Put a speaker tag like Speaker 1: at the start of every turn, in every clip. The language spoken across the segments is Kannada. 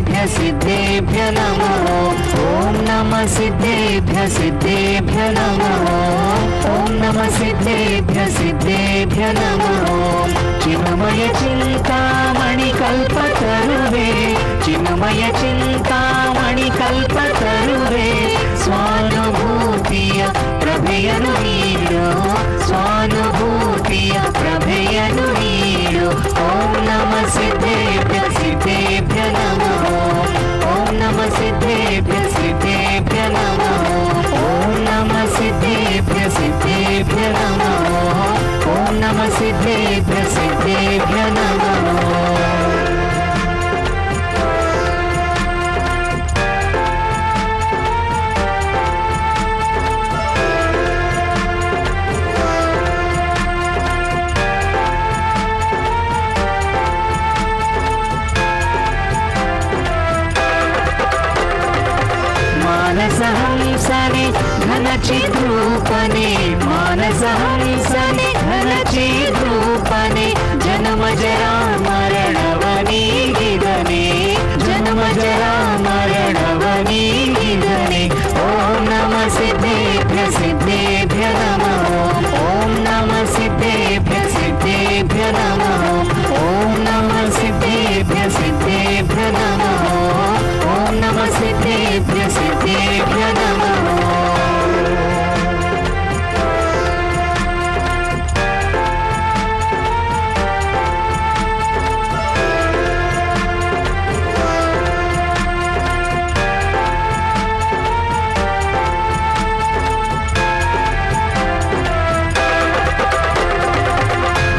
Speaker 1: सिद्धेभ्य सिद्धेभ्य नमः ओम नमः सिद्धेभ्य सिद्धेभ्य नमः ओम नमः सिद्धेभ्य सिद्धेभ्य नमः चिन्मय चिंतामणि कल्पतरुवे चिन्मय चिंतामणि कल्पतरुवे स्वानुभूतिय प्रभेयनु नीडो स्वानुभूतिय प्रभेयनु नीडो ओम नमः सिद्धेभ्य सिद्धेभ्य नमः ओम नमः सिद्धेभ्य सिद्धेभ्य नमः ओम नमः सिद्धेभ्य सिद्धेभ्य नमः ओम नमः सिद्धेभ्य सिद्धेभ्य नमः मानसहंसने घनचिद्रूपने मानसहंसने घनचिद्रूपने जन्म जरा मरणवनीगिदने जन्म जरा मरणवनीगिदने ओम नमः सिद्धेभ्य सिद्धेभ्य नमः ओम नमः सिद्धेभ्य सिद्धेभ्य नमः ओम नमः सिद्धेभ्य सिद्धेभ्य नमः ओम नमः सिद्धेभ्य सिद्धेभ्य नमः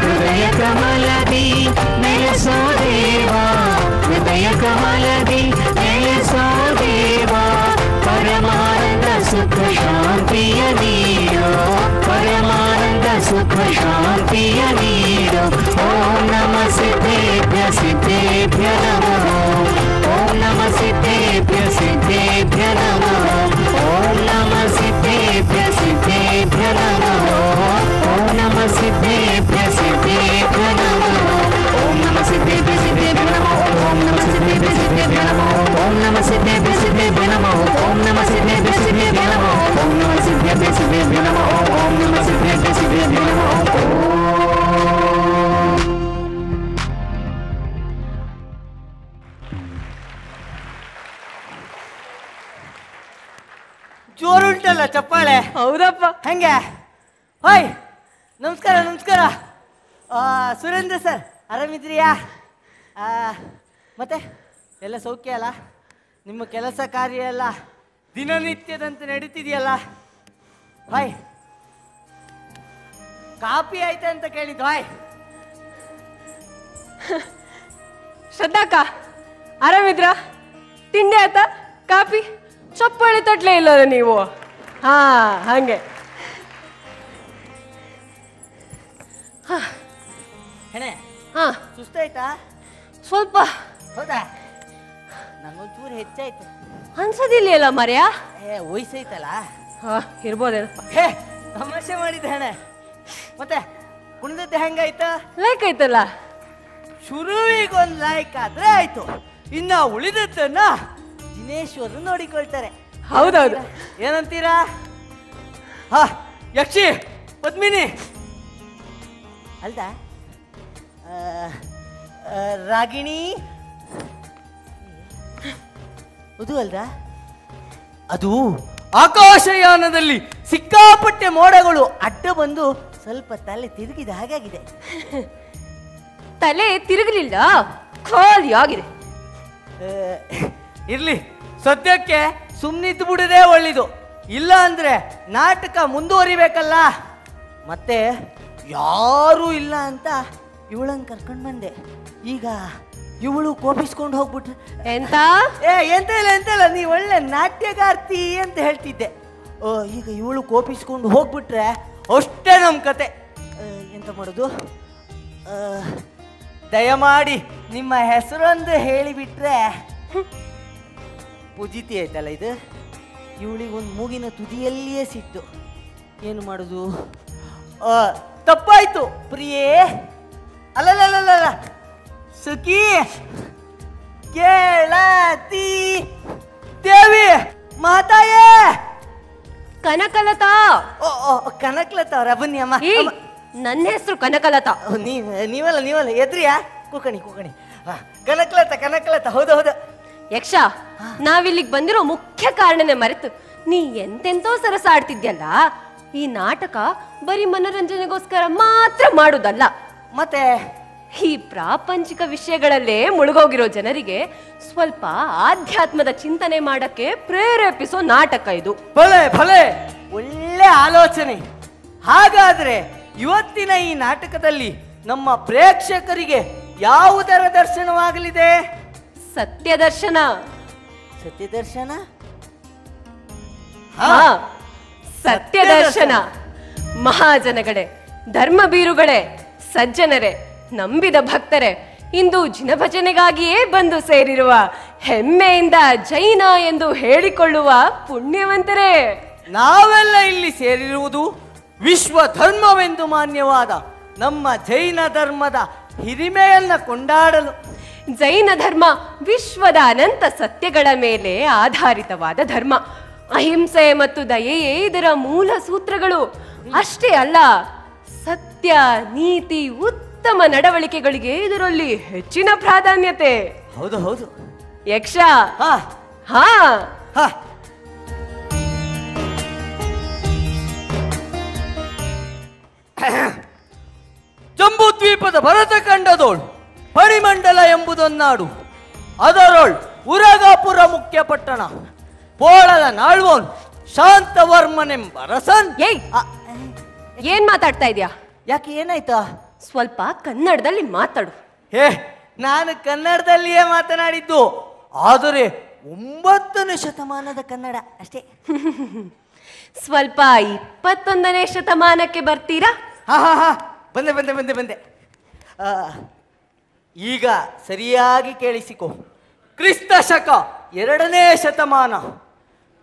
Speaker 1: हृदय कमलदी नेलसो देवा हृदय कमलदी नेलसो देवा परमानंद सुख शांतिय नीडो परमानंद सुख शांतिय नीडो ओम नमः सिद्धेभ्य सिद्धेभ्य नमः ओम नमः सिद्धेभ्य सिद्धेभ्य नमः ओम नमः सिद्धेभ्य सिद्धेभ्य नमः ओम नमः सिद्धेभ्य सिद्धेभ्य नमः ओम नमः सिद्धेभ्य सिद्धेभ्य नमः ओम नमः सिद्धेभ्य सिद्धेभ्य नमः ओम नमः सिद्धेभ्य सिद्धेभ्य नमः ओम नमः सिद्धेभ्य सिद्धेभ्य नमः ओम नमः सिद्धेभ्य सिद्धेभ्य नमः ओम नमः सिद्धेभ्य सिद्धेभ्य नमः
Speaker 2: ಜೋರುಂಟಲ್ಲ ಚಪ್ಪಾಳೆ.
Speaker 3: ಹೌದಪ್ಪ.
Speaker 2: ಹೆಂಗೆ? ಹಾಯ್ ನಮಸ್ಕಾರ ನಮಸ್ಕಾರ. ಸುರೇಂದ್ರ ಸರ್ ಆರಾಮಿದ್ರಿಯಾ? ಮತ್ತೆ ಎಲ್ಲ ಸೌಖ್ಯ ಅಲ್ಲ? ನಿಮ್ಮ ಕೆಲಸ ಕಾರ್ಯ ಎಲ್ಲ ದಿನನಿತ್ಯದಂತೆ ನಡೀತಿದೆಯಲ್ಲ? ಹಾಯ್ ಕಾಫಿ ಆಯ್ತಾ ಅಂತ ಕೇಳಿದ್ದು. ಹಾಯ್
Speaker 3: ಶ್ರದ್ಧಾಕ್ಕ ಆರಾಮಿದ್ರ? ತಿಂಡಿ ಆಯ್ತಾ? ಕಾಫಿ ಚಪ್ಪಾಳಿ ತಟ್ಲೇ ಇಲ್ಲದ ನೀವು? ಹಾ ಹಂಗೆ.
Speaker 2: ಹೆಣೆ
Speaker 3: ಹಾ
Speaker 2: ಸುಸ್ತಾಯ್ತಾ?
Speaker 3: ಸ್ವಲ್ಪ.
Speaker 2: ಹೌದಾ? ನಂಗೊಂಚೂರು ಹೆಚ್ಚಾಯ್ತು
Speaker 3: ಅನ್ಸೋದಿಲ್ಲ ಮರ್ಯ.
Speaker 2: ವಯಸ್ಸೈತಲ್ಲ.
Speaker 3: ಹಾ ಇರ್ಬೋದೇನಪ್ಪ.
Speaker 2: ಹೇ ತಮಾಷೆ ಮಾಡಿದ್ದೆ ಹೆಣೆ. ಮತ್ತೆ ಕುಣಿದದ್ದು ಹೆಂಗಾಯ್ತು?
Speaker 3: ಲೈಕ್ ಆಯ್ತಲ್ಲ.
Speaker 2: ಶುರುವಿಗೊಂದು ಲೈಕ್ ಆದ್ರೆ ಆಯ್ತು, ಇನ್ನ ಉಳಿದದ್ದನ್ನ ದಿನೇಶ್ವರು ನೋಡಿಕೊಳ್ತಾರೆ.
Speaker 3: ಹೌದೌದು.
Speaker 2: ಏನಂತೀರಾ? ಹಾ ಯಕ್ಷಿ ಪದ್ಮಿನಿ ಅಲ್ದ ರಾಗಿಣಿ ಅದು ಅಲ್ದ? ಅದು ಆಕಾಶಯಾನದಲ್ಲಿ ಸಿಕ್ಕಾಪಟ್ಟೆ ಮೋಡಗಳು ಅಡ್ಡ ಬಂದು ಸ್ವಲ್ಪ ತಲೆ ತಿರುಗಿದ ಹಾಗಾಗಿದೆ.
Speaker 3: ತಲೆ ತಿರುಗಲಿಲ್ಲ, ಖಾಲಿ ಆಗಿದೆ.
Speaker 2: ಇರ್ಲಿ, ಸದ್ಯಕ್ಕೆ ಸುಮ್ಮನಿದ್ದು ಬಿಡೋದೇ ಒಳ್ಳೆದು. ಇಲ್ಲ ಅಂದ್ರೆ ನಾಟಕ ಮುಂದುವರಿಬೇಕಲ್ಲ. ಮತ್ತೆ ಯಾರೂ ಇಲ್ಲ ಅಂತ ಇವಳಂಗೆ ಕರ್ಕೊಂಡು ಬಂದೆ. ಈಗ ಇವಳು ಕೋಪಿಸ್ಕೊಂಡು ಹೋಗ್ಬಿಟ್ರೆ
Speaker 3: ಎಂತ?
Speaker 2: ಎಂತ ಇಲ್ಲ ಎಂತ ಇಲ್ಲ, ನೀ ಒಳ್ಳೆ ನಾಟ್ಯಗಾರ್ತಿ ಅಂತ ಹೇಳ್ತಿದ್ದೆ. ಈಗ ಇವಳು ಕೋಪಿಸ್ಕೊಂಡು ಹೋಗ್ಬಿಟ್ರೆ ಅಷ್ಟೇ ನಮ್ಮ ಕತೆ. ಎಂತ ಮಾಡೋದು? ದಯಮಾಡಿ ನಿಮ್ಮ ಹೆಸರೊಂದು ಹೇಳಿಬಿಟ್ರೆ. ಪೂಜಿತಿ ಆಯ್ತಲ್ಲ ಇದು. ಇವಳಿಗೆ ಒಂದು ಮೂಗಿನ ತುದಿಯಲ್ಲಿಯೇ ಸಿಟ್ಟು. ಏನು ಮಾಡೋದು? ತಪ್ಪಾಯ್ತು ಪ್ರಿಯೇ. ಅಲ್ಲಲ್ಲ ಸುಖಿ. ಕೇಳತಿ ದೇವಿ ಮಾತಾಯೇ.
Speaker 3: ಕನಕಲತಾ.
Speaker 2: ಓ ಕನಕಲತಾ ಅವ್ರ ಬನ್ನಿ ಅಮ್ಮ.
Speaker 3: ನನ್ನ ಹೆಸರು ಕನಕಲತಾ.
Speaker 2: ನೀವಲ್ಲ ಎದ್ರಿಯಾ? ಕೂಕಣಿ ಕನಕಲತಾ ಹೌದು.
Speaker 3: ಯಕ್ಷ, ನಾವಿಲ್ಲಿಗೆ ಬಂದಿರೋ ಮುಖ್ಯ ಕಾರಣನೇ ಮರೆತು ನೀ ಎಂತೆಂತೋ ಸರಸ ಆಡ್ತಿದ್ಯಲ್ಲ. ಈ ನಾಟಕ ಬರೀ ಮನೋರಂಜನೆಗೋಸ್ಕರ ಮಾತ್ರ ಮಾಡುದಲ್ಲ,
Speaker 2: ಮತ್ತೆ
Speaker 3: ಈ ಪ್ರಾಪಂಚಿಕ ವಿಷಯಗಳಲ್ಲೇ ಮುಳುಗೋಗಿರೋ ಜನರಿಗೆ ಸ್ವಲ್ಪ ಆಧ್ಯಾತ್ಮದ ಚಿಂತನೆ ಮಾಡಕ್ಕೆ ಪ್ರೇರೇಪಿಸೋ ನಾಟಕ ಇದು.
Speaker 2: ಭಲೆ ಒಳ್ಳೆ ಆಲೋಚನೆ. ಹಾಗಾದ್ರೆ ಇವತ್ತಿನ ಈ ನಾಟಕದಲ್ಲಿ ನಮ್ಮ ಪ್ರೇಕ್ಷಕರಿಗೆ ಯಾವುದರ ದರ್ಶನವಾಗಲಿದೆ?
Speaker 3: ಸತ್ಯದರ್ಶನ.
Speaker 2: ಸತ್ಯದರ್ಶನ?
Speaker 3: ಸತ್ಯದರ್ಶನ. ಮಹಾಜನಗಳೇ, ಧರ್ಮಬೀರುಗಳೇ, ಸಜ್ಜನರೇ, ನಂಬಿದ ಭಕ್ತರೇ, ಇಂದು ಜಿನಭಜನೆಗಾಗಿಯೇ ಬಂದು ಸೇರಿರುವ, ಹೆಮ್ಮೆಯಿಂದ ಜೈನ ಎಂದು ಹೇಳಿಕೊಳ್ಳುವ ಪುಣ್ಯವಂತರೇ,
Speaker 2: ನಾವೆಲ್ಲ ಇಲ್ಲಿ ಸೇರಿರುವುದು ವಿಶ್ವ ಧರ್ಮವೆಂದು ಮಾನ್ಯವಾದ ನಮ್ಮ ಜೈನ ಧರ್ಮದ ಹಿರಿಮೆಯನ್ನ ಕೊಂಡಾಡಲು.
Speaker 3: ಜೈನ ಧರ್ಮ ವಿಶ್ವದ ಅನಂತ ಸತ್ಯಗಳ ಮೇಲೆ ಆಧಾರಿತವಾದ ಧರ್ಮ. ಅಹಿಂಸೆ ಮತ್ತು ದಯೆಯೇ ಇದರ ಮೂಲ ಸೂತ್ರಗಳು. ಅಷ್ಟೇ ಅಲ್ಲ, ಸತ್ಯ, ನೀತಿ, ಉತ್ತಮ ನಡವಳಿಕೆಗಳಿಗೆ ಇದರಲ್ಲಿ ಹೆಚ್ಚಿನ ಪ್ರಾಧಾನ್ಯತೆ.
Speaker 2: ಹೌದು
Speaker 3: ಯಕ್ಷ.
Speaker 2: ಹಾ ಜಂಬೂ ದ್ವೀಪದ ಭರತ ಖಂಡದೋಳು ಪರಿಮಂಡಲ ಎಂಬುದೊಂದಾಡು. ಅದರೊಳ್ ಉರಗಾಪುರ ಮುಖ್ಯ ಪಟ್ಟಣ. ಪೋಳದ ನಾಳ್ವೋನ್ ಶಾಂತವರ್ಮನೆಂಬ ರಸನ್.
Speaker 3: ಏನ್ ಮಾತಾಡ್ತಾ ಇದ್ಯಾ?
Speaker 2: ಯಾಕೆ ಏನಾಯ್ತಾ?
Speaker 3: ಸ್ವಲ್ಪ ಕನ್ನಡದಲ್ಲಿ ಮಾತಾಡು.
Speaker 2: ನಾನು ಕನ್ನಡದಲ್ಲಿಯೇ ಮಾತನಾಡಿದ್ದು, ಆದರೆ 9ನೇ ಶತಮಾನದ ಕನ್ನಡ ಅಷ್ಟೇ.
Speaker 3: ಸ್ವಲ್ಪ 21ನೇ ಶತಮಾನಕ್ಕೆ ಬರ್ತೀರಾ?
Speaker 2: ಬಂದೆ. ಈಗ ಸರಿಯಾಗಿ ಕೇಳಿಸಿಕೊ. ಕ್ರಿಸ್ತ ಶಕ 2ನೇ ಶತಮಾನ.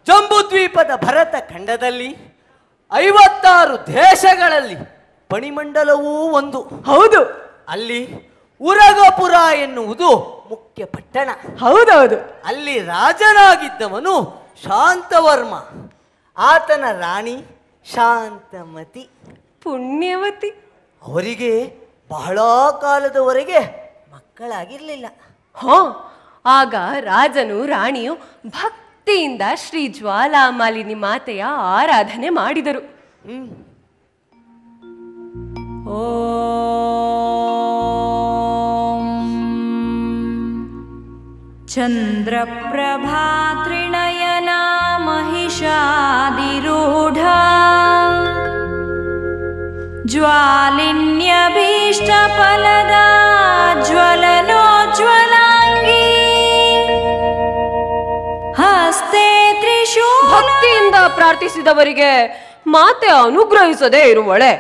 Speaker 2: ಜಂಬೂದ್ವೀಪದ ಭರತ ಖಂಡದಲ್ಲಿ 56 ದೇಶಗಳಲ್ಲಿ ಪಣಿಮಂಡಲವೂ ಒಂದು.
Speaker 3: ಹೌದು.
Speaker 2: ಅಲ್ಲಿ ಉರಗಪುರ ಎನ್ನುವುದು ಮುಖ್ಯ ಪಟ್ಟಣ.
Speaker 3: ಹೌದೌದು.
Speaker 2: ಅಲ್ಲಿ ರಾಜನಾಗಿದ್ದವನು ಶಾಂತವರ್ಮ. ಆತನ ರಾಣಿ ಶಾಂತಮತಿ.
Speaker 3: ಪುಣ್ಯವತಿ.
Speaker 2: ಅವರಿಗೆ ಬಹಳ ಕಾಲದವರೆಗೆ ಮಕ್ಕಳಾಗಿರ್ಲಿಲ್ಲ.
Speaker 3: ಆಗ ರಾಜನು ರಾಣಿಯು ಭಕ್ತಿಯಿಂದ ಶ್ರೀ ಜ್ವಾಲಾಮಾಲಿನಿ ಮಾತೆಯ ಆರಾಧನೆ ಮಾಡಿದರು.
Speaker 4: ಚಂದ್ರಪ್ರಭಾ ತ್ರಿನಯನ ಮಹಿಷಾದಿರೂಢಾ ಜ್ವಾಲಿನ್ಯಭೀಷ್ಟ ಫಲದ ಜ್ವಲನೋಜ್ವಲಾಂಗಿ ಹಸ್ತೆ ತ್ರಿಶೂಲ.
Speaker 3: ಭಕ್ತಿಯಿಂದ ಪ್ರಾರ್ಥಿಸಿದವರಿಗೆ ಮಾತೆ ಅನುಗ್ರಹಿಸದೆ ಇರುವಳೆ.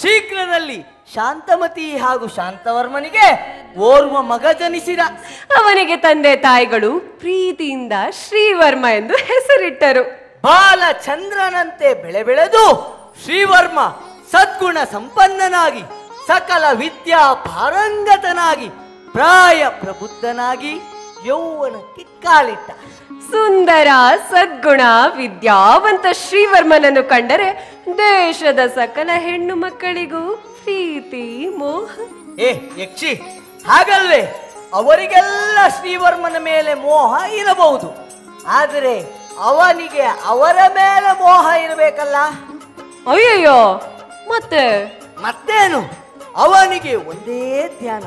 Speaker 2: ಶೀಘ್ರದಲ್ಲಿ ಶಾಂತಮತಿ ಹಾಗೂ ಶಾಂತವರ್ಮನಿಗೆ ಓರ್ವ ಮಗ ಜನಿಸಿದ.
Speaker 3: ಅವನಿಗೆ ತಂದೆ ತಾಯಿಗಳು ಪ್ರೀತಿಯಿಂದ ಶ್ರೀವರ್ಮ ಎಂದು ಹೆಸರಿಟ್ಟರು.
Speaker 2: ಬಾಲಚಂದ್ರನಂತೆ ಬೆಳೆದು ಶ್ರೀವರ್ಮ ಸದ್ಗುಣ ಸಂಪನ್ನನಾಗಿ ಸಕಲ ವಿದ್ಯಾ ಪಾರಂಗತನಾಗಿ ಪ್ರಾಯ ಪ್ರಬುದ್ಧನಾಗಿ ಯೌವನಕ್ಕೆ ಕಾಲಿಟ್ಟ.
Speaker 3: ಸುಂದರ ಸದ್ಗುಣ ವಿದ್ಯಾವಂತ ಶ್ರೀವರ್ಮನನ್ನು ಕಂಡರೆ ದೇಶದ ಸಕಲ ಹೆಣ್ಣು ಮಕ್ಕಳಿಗೂ ಪ್ರೀತಿ ಮೋಹ.
Speaker 2: ಯಕ್ಷಿ, ಹಾಗಲ್ವೇ? ಅವರಿಗೆಲ್ಲ ಶ್ರೀವರ್ಮನ ಮೇಲೆ ಮೋಹ ಇರಬಹುದು, ಆದರೆ ಅವನಿಗೆ ಅವರ ಮೇಲೆ ಮೋಹ ಇರಬೇಕಲ್ಲ.
Speaker 3: ಅಯ್ಯಯ್ಯೋ,
Speaker 2: ಮತ್ತೇನು? ಅವನಿಗೆ ಒಂದೇ ಧ್ಯಾನ,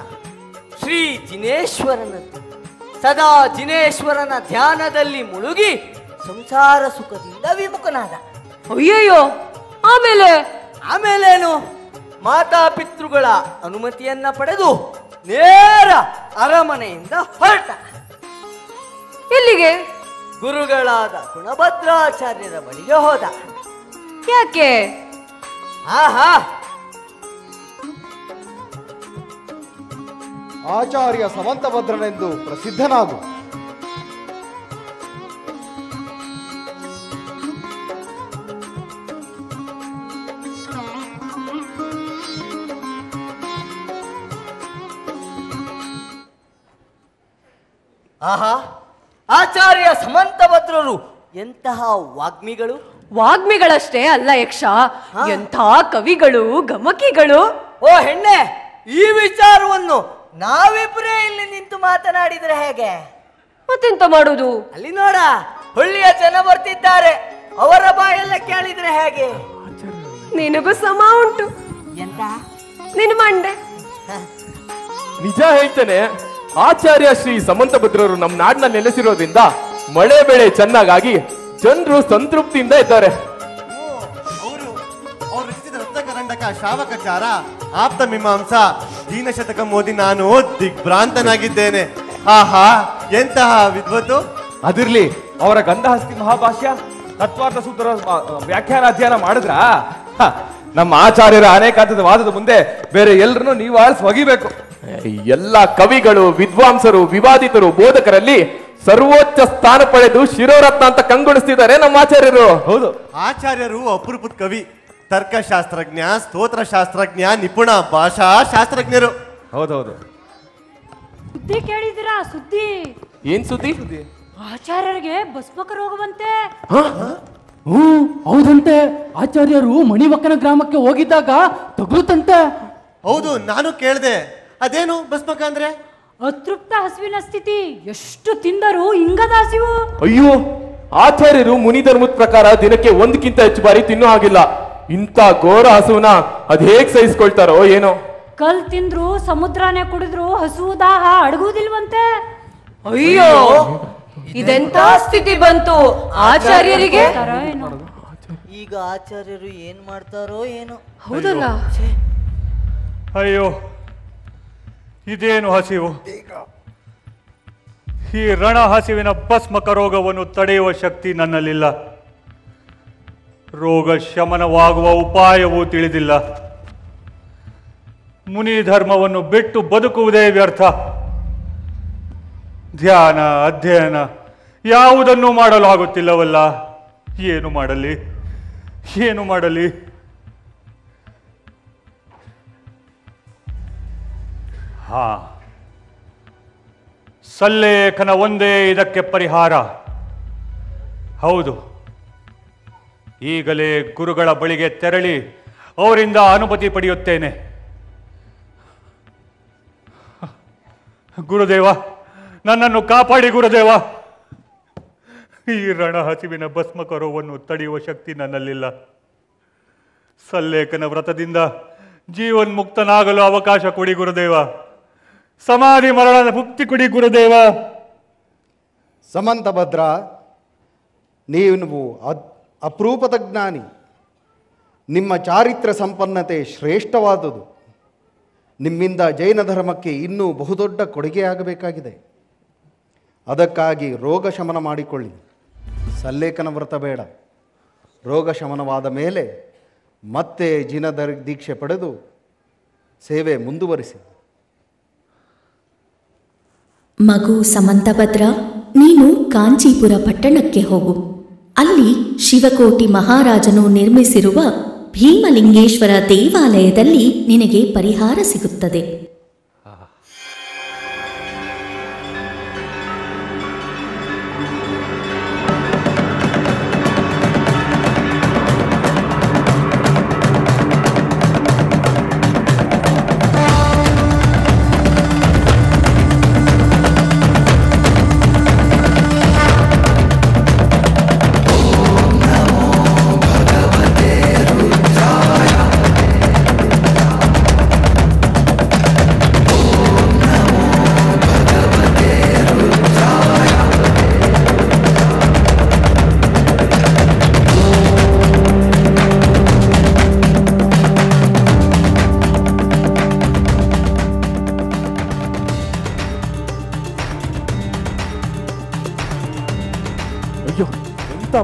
Speaker 2: ಶ್ರೀ ಜಿನೇಶ್ವರನದ್ದು. ಸದಾ ಜಿನೇಶ್ವರನ ಧ್ಯಾನದಲ್ಲಿ ಮುಳುಗಿ ಸಂಸಾರ ಸುಖದಿಂದ ವಿಮುಖನಾದ.
Speaker 3: ಅಯ್ಯಯ್ಯೋ,
Speaker 2: ಆಮೇಲೇನು? ಮಾತಾಪಿತೃಗಳ ಅನುಮತಿಯನ್ನ ಪಡೆದು ನೇರ ಅರಮನೆಯಿಂದ ಹೊರಟ.
Speaker 3: ಎಲ್ಲಿಗೆ?
Speaker 2: ಗುರುಗಳಾದ ಗುಣಭದ್ರಾಚಾರ್ಯರ ಬಳಿಗೆ ಹೋದ.
Speaker 3: ಯಾಕೆ?
Speaker 5: ಆಚಾರ್ಯ ಸಮಂತಭದ್ರನೆಂದು ಪ್ರಸಿದ್ಧನಾಗು.
Speaker 2: ಆಹಾ, ಆಚಾರ್ಯ ಸಮಂತಭದ್ರರು ಎಂತಹ ವಾಗ್ಮಿಗಳು!
Speaker 3: ವಾಗ್ಮಿಗಳಷ್ಟೇ ಅಲ್ಲ ಯಕ್ಷ, ಎಂಥ ಕವಿಗಳು, ಗಮಕಿಗಳು.
Speaker 2: ಓ ಹೆಣ್ಣೆ, ಈ ವಿಚಾರವನ್ನು ನಾವಿಬ್ಬರೇ ಇಲ್ಲಿ ನಿಂತು ಮಾತನಾಡಿದ್ರೆ ಹೇಗೆ?
Speaker 3: ಮತ್ತೆಂತ ಮಾಡುದು?
Speaker 2: ಅಲ್ಲಿ ನೋಡ, ಹುಳ್ಳಿಯ ಜನ ಬರ್ತಿದ್ದಾರೆ, ಅವರ ಬಾಯೆಲ್ಲ ಕೇಳಿದ್ರೆ ಹೇಗೆ?
Speaker 3: ನಿನಗೂ ಸಮ ಉಂಟು.
Speaker 2: ಎಂತ
Speaker 3: ನಿನ್ ಮಂಡೆ.
Speaker 6: ನಿಜ ಹೇಳ್ತೇನೆ, ಆಚಾರ್ಯ ಶ್ರೀ ಸಮಂತಭದ್ರರು ನಮ್ಮ ನಾಡಿನಲ್ಲಿ ನೆಲೆಸಿರೋದ್ರಿಂದ ಮಳೆ ಬೆಳೆ ಚೆನ್ನಾಗಾಗಿ ಜನರು ಸಂತೃಪ್ತಿಯಿಂದ ಇದ್ದಾರೆ.
Speaker 7: ಅವರು ರಚಿಸಿದ ರತ್ನಕರಂಡಕ, ಶ್ರಾವಕಚಾರ, ಆಪ್ತ ಮೀಮಾಂಸ, ದೀನಶತಕ ಓದಿ ನಾನು ದಿಗ್ಭ್ರಾಂತನಾಗಿದ್ದೇನೆ. ಆಹಾ, ಎಂತಹ ವಿದ್ವತ್ತು!
Speaker 6: ಅದಿರ್ಲಿ, ಅವರ ಗಂಧಹಸ್ತಿ ಮಹಾಭಾಷ್ಯ, ತತ್ವಾರ್ಥ ಸೂತ್ರ ವ್ಯಾಖ್ಯಾನ ಅಧ್ಯಯನ ಮಾಡಿದ್ರ ನಮ್ಮ ಆಚಾರ್ಯರ ಅನೇಕಾಂತದ ವಾದದ ಮುಂದೆ ಬೇರೆ ಎಲ್ಲರನ್ನು ನೀವು ಆಳ್ಸಿ ಒಗಿಬೇಕು. ಎಲ್ಲ ಕವಿಗಳು, ವಿದ್ವಾಂಸರು, ವಿವಾದಿತರು, ಬೋಧಕರಲ್ಲಿ ಸರ್ವೋಚ್ಚ ಸ್ಥಾನ ಪಡೆದು ಶಿರೋರತ್ನ ಅಂತ ಕಂಗೊಳಿಸ್ತಿದ್ದಾರೆ ನಮ್ಮ ಆಚಾರ್ಯರು. ಹೌದು,
Speaker 7: ಆಚಾರ್ಯರು ಅಪರೂಪದ ಕವಿ, ತರ್ಕಶಾಸ್ತ್ರಜ್ಞ, ಸ್ತೋತ್ರ ಶಾಸ್ತ್ರಜ್ಞ, ನಿಪುಣ ಭಾಷಾ ಶಾಸ್ತ್ರಜ್ಞರು.
Speaker 6: ಹೌದೌದು.
Speaker 8: ಸುದ್ದಿ ಕೇಳಿದಿರಾ? ಸುದ್ದಿ
Speaker 6: ಏನ್ ಸುದ್ದಿ?
Speaker 8: ಆಚಾರ್ಯರಿಗೆ ಭಸ್ಮಕ ರೋಗವಂತೆ.
Speaker 9: ಹೌದಂತೆ. ಆಚಾರ್ಯರು ಮಣಿವಕ್ಕನ ಗ್ರಾಮಕ್ಕೆ ಹೋಗಿದ್ದಾಗ ತಗುಲುತ್ತಂತೆ.
Speaker 7: ಹೌದು, ನಾನು ಕೇಳಿದೆ. ಅದೇನು ಭಸ್ಮಕ ಅಂದ್ರೆ?
Speaker 8: ಅತೃಪ್ತ ಹಸುವಿನ ಸ್ಥಿತಿ. ಎಷ್ಟು ತಿಂದರೂ ಇಂಗದಾಸಿವು.
Speaker 6: ಅಯ್ಯೋ, ಆಚಾರ್ಯರು ಮುನಿ ಧರ್ಮದ ಪ್ರಕಾರ ದಿನಕ್ಕೆ ಒಂದಕ್ಕಿಂತ ಹೆಚ್ಚು ಬಾರಿ ತಿನ್ನೋ ಹಾಗಿಲ್ಲ. ಇಂಥ ಘೋರ ಹಸುವನ್ನ ಅದ್ ಹೇಗ್ ಸಹಿಸ್ಕೊಳ್ತಾರೋ ಏನೋ.
Speaker 8: ಕಲ್ ತಿಂದ್ರು, ಸಮುದ್ರನೇ ಕುಡಿದ್ರು ಹಸುವು ದಾಹ ಅಡಗುವುದಿಲ್ವಂತೆ.
Speaker 3: ಅಯ್ಯೋ, ಇದೆಂತ ಸ್ಥಿತಿ ಬಂತು ಆಚಾರ್ಯರಿಗೆ?
Speaker 2: ಈಗ ಆಚಾರ್ಯರು ಏನ್ ಮಾಡ್ತಾರೋ ಏನೋ.
Speaker 3: ಹೌದಲ್ಲ?
Speaker 10: ಅಯ್ಯೋ, ಇದೇನು ಹಸಿವು! ಈ ರಣ ಹಸಿವಿನ ಭಸ್ಮಕ ರೋಗವನ್ನು ತಡೆಯುವ ಶಕ್ತಿ ನನ್ನಲ್ಲಿಲ್ಲ. ರೋಗ ಶಮನವಾಗುವ ಉಪಾಯವೂ ತಿಳಿದಿಲ್ಲ. ಮುನಿ ಧರ್ಮವನ್ನು ಬಿಟ್ಟು ಬದುಕುವುದೇ ವ್ಯರ್ಥ. ಧ್ಯಾನ, ಅಧ್ಯಯನ ಯಾವುದನ್ನು ಮಾಡಲು ಆಗುತ್ತಿಲ್ಲವಲ್ಲ. ಏನು ಮಾಡಲಿ, ಏನು ಮಾಡಲಿ? ಹಾ, ಸಲ್ಲೇಖನ ಒಂದೇ ಇದಕ್ಕೆ ಪರಿಹಾರ. ಹೌದು, ಈಗಲೇ ಗುರುಗಳ ಬಳಿಗೆ ತೆರಳಿ ಅವರಿಂದ ಅನುಮತಿ ಪಡೆಯುತ್ತೇನೆ. ಗುರುದೇವ, ನನ್ನನ್ನು ಕಾಪಾಡಿ ಗುರುದೇವ. ಈ ರಣ ಹಸಿವಿನ ಭಸ್ಮಕರೋವನ್ನು ತಡೆಯುವ ಶಕ್ತಿ ನನ್ನಲ್ಲಿಲ್ಲ. ಸಲ್ಲೇಖನ ವ್ರತದಿಂದ ಜೀವನ್ಮುಕ್ತನಾಗಲು ಅವಕಾಶ ಕೊಡಿ ಗುರುದೇವ. ಸಮಾಧಿ ಮರಣದ ಮುಕ್ತಿ ಕೊಡಿ ಗುರುದೇವ.
Speaker 5: ಸಮಂತಭದ್ರ, ನೀವು ಅಪರೂಪದ ಜ್ಞಾನಿ. ನಿಮ್ಮ ಚಾರಿತ್ರ್ಯ ಸಂಪನ್ನತೆ ಶ್ರೇಷ್ಠವಾದುದು. ನಿಮ್ಮಿಂದ ಜೈನ ಧರ್ಮಕ್ಕೆ ಇನ್ನೂ ಬಹುದೊಡ್ಡ ಕೊಡುಗೆಯಾಗಬೇಕಾಗಿದೆ. ಅದಕ್ಕಾಗಿ ರೋಗ ಶಮನ ಮಾಡಿಕೊಳ್ಳಿ. ಸಲ್ಲೇಖನ ವ್ರತ ಬೇಡ. ರೋಗ ಶಮನವಾದ ಮೇಲೆ ಮತ್ತೆ ಜಿನ ದೀಕ್ಷೆ ಪಡೆದು ಸೇವೆ ಮುಂದುವರಿಸಿ.
Speaker 11: ಮಗು ಸಮಂತಭದ್ರ, ನೀನು ಕಾಂಚೀಪುರ ಪಟ್ಟಣಕ್ಕೆ ಹೋಗು. ಅಲ್ಲಿ ಶಿವಕೋಟಿ ಮಹಾರಾಜನು ನಿರ್ಮಿಸಿರುವ ಭೀಮಲಿಂಗೇಶ್ವರ ದೇವಾಲಯದಲ್ಲಿ ನಿನಗೆ ಪರಿಹಾರ ಸಿಗುತ್ತದೆ.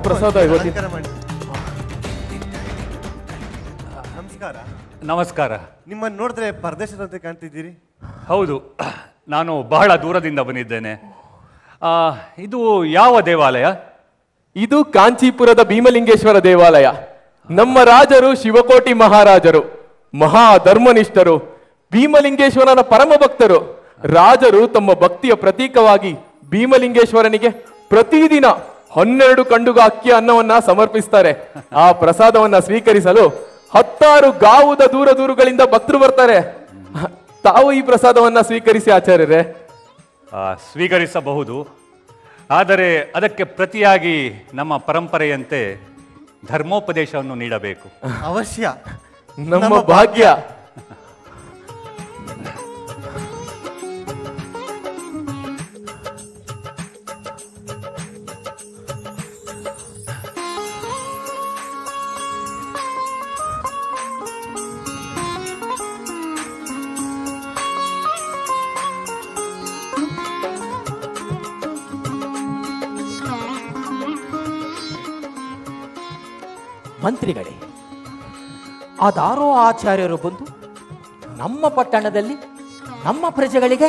Speaker 6: ಪ್ರಸಾದ
Speaker 7: ನಮಸ್ಕಾರ.
Speaker 10: ನಮಸ್ಕಾರ.
Speaker 7: ನಿಮ್ಮನ್ನು ನೋಡಿದ್ರೆ ಪರದೇಶದಂತೆ ಕಾಣ್ತಿದ್ದೀರಿ.
Speaker 10: ಹೌದು, ನಾನು ಬಹಳ ದೂರದಿಂದ ಬಂದಿದ್ದೇನೆ. ಇದು ಯಾವ ದೇವಾಲಯ?
Speaker 6: ಇದು ಕಾಂಚೀಪುರದ ಭೀಮಲಿಂಗೇಶ್ವರ ದೇವಾಲಯ. ನಮ್ಮ ರಾಜರು ಶಿವಕೋಟಿ ಮಹಾರಾಜರು, ಮಹಾ ಧರ್ಮನಿಷ್ಠರು, ಭೀಮಲಿಂಗೇಶ್ವರನ ಪರಮ ಭಕ್ತರು. ರಾಜರು ತಮ್ಮ ಭಕ್ತಿಯ ಪ್ರತೀಕವಾಗಿ ಭೀಮಲಿಂಗೇಶ್ವರನಿಗೆ ಪ್ರತಿದಿನ 12 ಕಂಡುಗ ಅಕ್ಕಿ ಅನ್ನವನ್ನ ಸಮರ್ಪಿಸ್ತಾರೆ. ಆ ಪ್ರಸಾದವನ್ನ ಸ್ವೀಕರಿಸಲು 10 ಗಾವುದ ದೂರಗಳಿಂದ ಭಕ್ತರು ಬರ್ತಾರೆ. ತಾವು ಈ ಪ್ರಸಾದವನ್ನ ಸ್ವೀಕರಿಸಿ ಆಚಾರ್ಯರೇ.
Speaker 10: ಸ್ವೀಕರಿಸಬಹುದು, ಆದರೆ ಅದಕ್ಕೆ ಪ್ರತಿಯಾಗಿ ನಮ್ಮ ಪರಂಪರೆಯಂತೆ ಧರ್ಮೋಪದೇಶವನ್ನು ನೀಡಬೇಕು.
Speaker 7: ಅವಶ್ಯ,
Speaker 6: ನಮ್ಮ ಭಾಗ್ಯ.
Speaker 12: ಮಂತ್ರಿಗಳೇ, ಅದಾರೋ ಆಚಾರ್ಯರು ಬಂದು ನಮ್ಮ ಪಟ್ಟಣದಲ್ಲಿ ನಮ್ಮ ಪ್ರಜೆಗಳಿಗೆ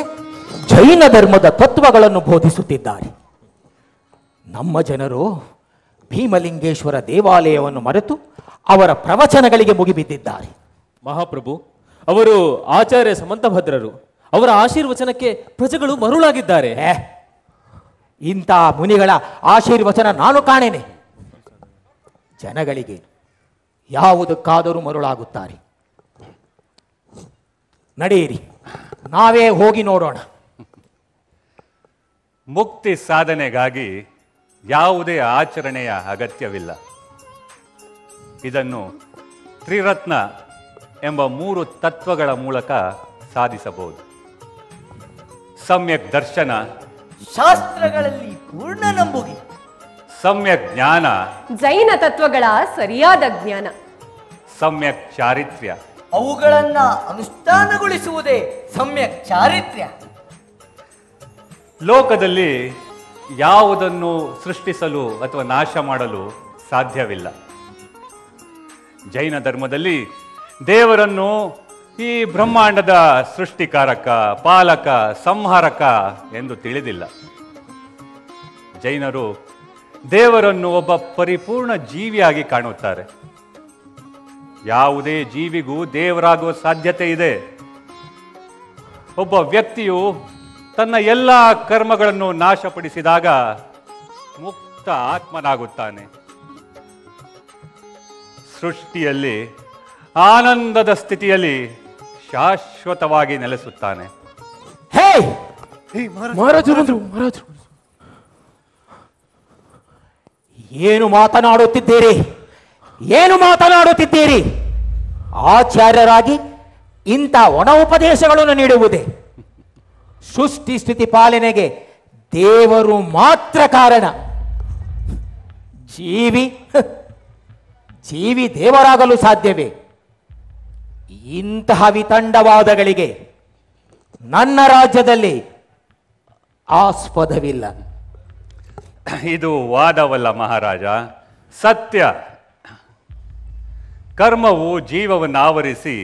Speaker 12: ಜೈನ ಧರ್ಮದ ತತ್ವಗಳನ್ನು ಬೋಧಿಸುತ್ತಿದ್ದಾರೆ. ನಮ್ಮ ಜನರು ಭೀಮಲಿಂಗೇಶ್ವರ ದೇವಾಲಯವನ್ನು ಮರೆತು ಅವರ ಪ್ರವಚನಗಳಿಗೆ ಮುಗಿಬಿದ್ದಿದ್ದಾರೆ.
Speaker 13: ಮಹಾಪ್ರಭು, ಅವರು ಆಚಾರ್ಯ ಸಮಂತಭದ್ರರು. ಅವರ ಆಶೀರ್ವಚನಕ್ಕೆ ಪ್ರಜೆಗಳು ಮರುಳಾಗಿದ್ದಾರೆ.
Speaker 12: ಇಂಥ ಮುನಿಗಳ ಆಶೀರ್ವಚನ ನಾನು ಕಾಣೇನೆ. ಜನಗಳಿಗೆ ಯಾವುದಕ್ಕಾದರೂ ಮರುಳಾಗುತ್ತಾರೆ. ನಡೆಯಿರಿ, ನಾವೇ ಹೋಗಿ ನೋಡೋಣ.
Speaker 10: ಮುಕ್ತಿ ಸಾಧನೆಗಾಗಿ ಯಾವುದೇ ಆಚರಣೆಯ ಅಗತ್ಯವಿಲ್ಲ. ಇದನ್ನು ತ್ರಿರತ್ನ ಎಂಬ 3 ತತ್ವಗಳ ಮೂಲಕ ಸಾಧಿಸಬಹುದು. ಸಮ್ಯಕ್ ದರ್ಶನ,
Speaker 2: ಶಾಸ್ತ್ರಗಳಲ್ಲಿ ಪೂರ್ಣ ನಂಬುಗೆ.
Speaker 10: ಸಮ್ಯಕ್ ಜ್ಞಾನ,
Speaker 3: ಜೈನ ತತ್ವಗಳ ಸರಿಯಾದ ಜ್ಞಾನ.
Speaker 10: ಸಮ್ಯಕ್ ಚಾರಿತ್ರ್ಯ,
Speaker 2: ಅವುಗಳನ್ನ ಅನುಷ್ಠಾನಗೊಳಿಸುವುದೇ ಸಮ್ಯಕ್ ಚಾರಿತ್ರ್ಯ.
Speaker 10: ಲೋಕದಲ್ಲಿ ಯಾವುದನ್ನು ಸೃಷ್ಟಿಸಲು ಅಥವಾ ನಾಶ ಮಾಡಲು ಸಾಧ್ಯವಿಲ್ಲ. ಜೈನ ಧರ್ಮದಲ್ಲಿ ದೇವರನ್ನು ಈ ಬ್ರಹ್ಮಾಂಡದ ಸೃಷ್ಟಿಕಾರಕ, ಪಾಲಕ, ಸಂಹಾರಕ ಎಂದು ತಿಳಿದಿಲ್ಲ. ಜೈನರು ದೇವರನ್ನು ಒಬ್ಬ ಪರಿಪೂರ್ಣ ಜೀವಿಯಾಗಿ ಕಾಣುತ್ತಾರೆ. ಯಾವುದೇ ಜೀವಿಗೂ ದೇವರಾಗುವ ಸಾಧ್ಯತೆ ಇದೆ. ಒಬ್ಬ ವ್ಯಕ್ತಿಯು ತನ್ನ ಎಲ್ಲ ಕರ್ಮಗಳನ್ನು ನಾಶಪಡಿಸಿದಾಗ ಮುಕ್ತ ಆತ್ಮನಾಗುತ್ತಾನೆ. ಸೃಷ್ಟಿಯಲ್ಲಿ ಆನಂದದ ಸ್ಥಿತಿಯಲ್ಲಿ ಶಾಶ್ವತವಾಗಿ ನೆಲೆಸುತ್ತಾನೆ.
Speaker 12: ಏನು ಮಾತನಾಡುತ್ತಿದ್ದೀರಿ? ಏನು ಮಾತನಾಡುತ್ತಿದ್ದೀರಿ? ಆಚಾರ್ಯರಾಗಿ ಇಂಥ ಒಣ ಉಪದೇಶಗಳನ್ನು ನೀಡುವುದೇ? ಸೃಷ್ಟಿ ಸ್ಥಿತಿ ಪಾಲನೆಗೆ ದೇವರು ಮಾತ್ರ ಕಾರಣ. ಜೀವಿ ದೇವರಾಗಲು ಸಾಧ್ಯವೇ? ಇಂತಹ ವಿತಂಡವಾದಗಳಿಗೆ ನನ್ನ ರಾಜ್ಯದಲ್ಲಿ ಆಸ್ಪದವಿಲ್ಲ.
Speaker 10: ಇದು ವಾದವಲ್ಲ ಮಹಾರಾಜ, ಸತ್ಯ. ಕರ್ಮವು ಜೀವವನ್ನು ಆವರಿಸಿ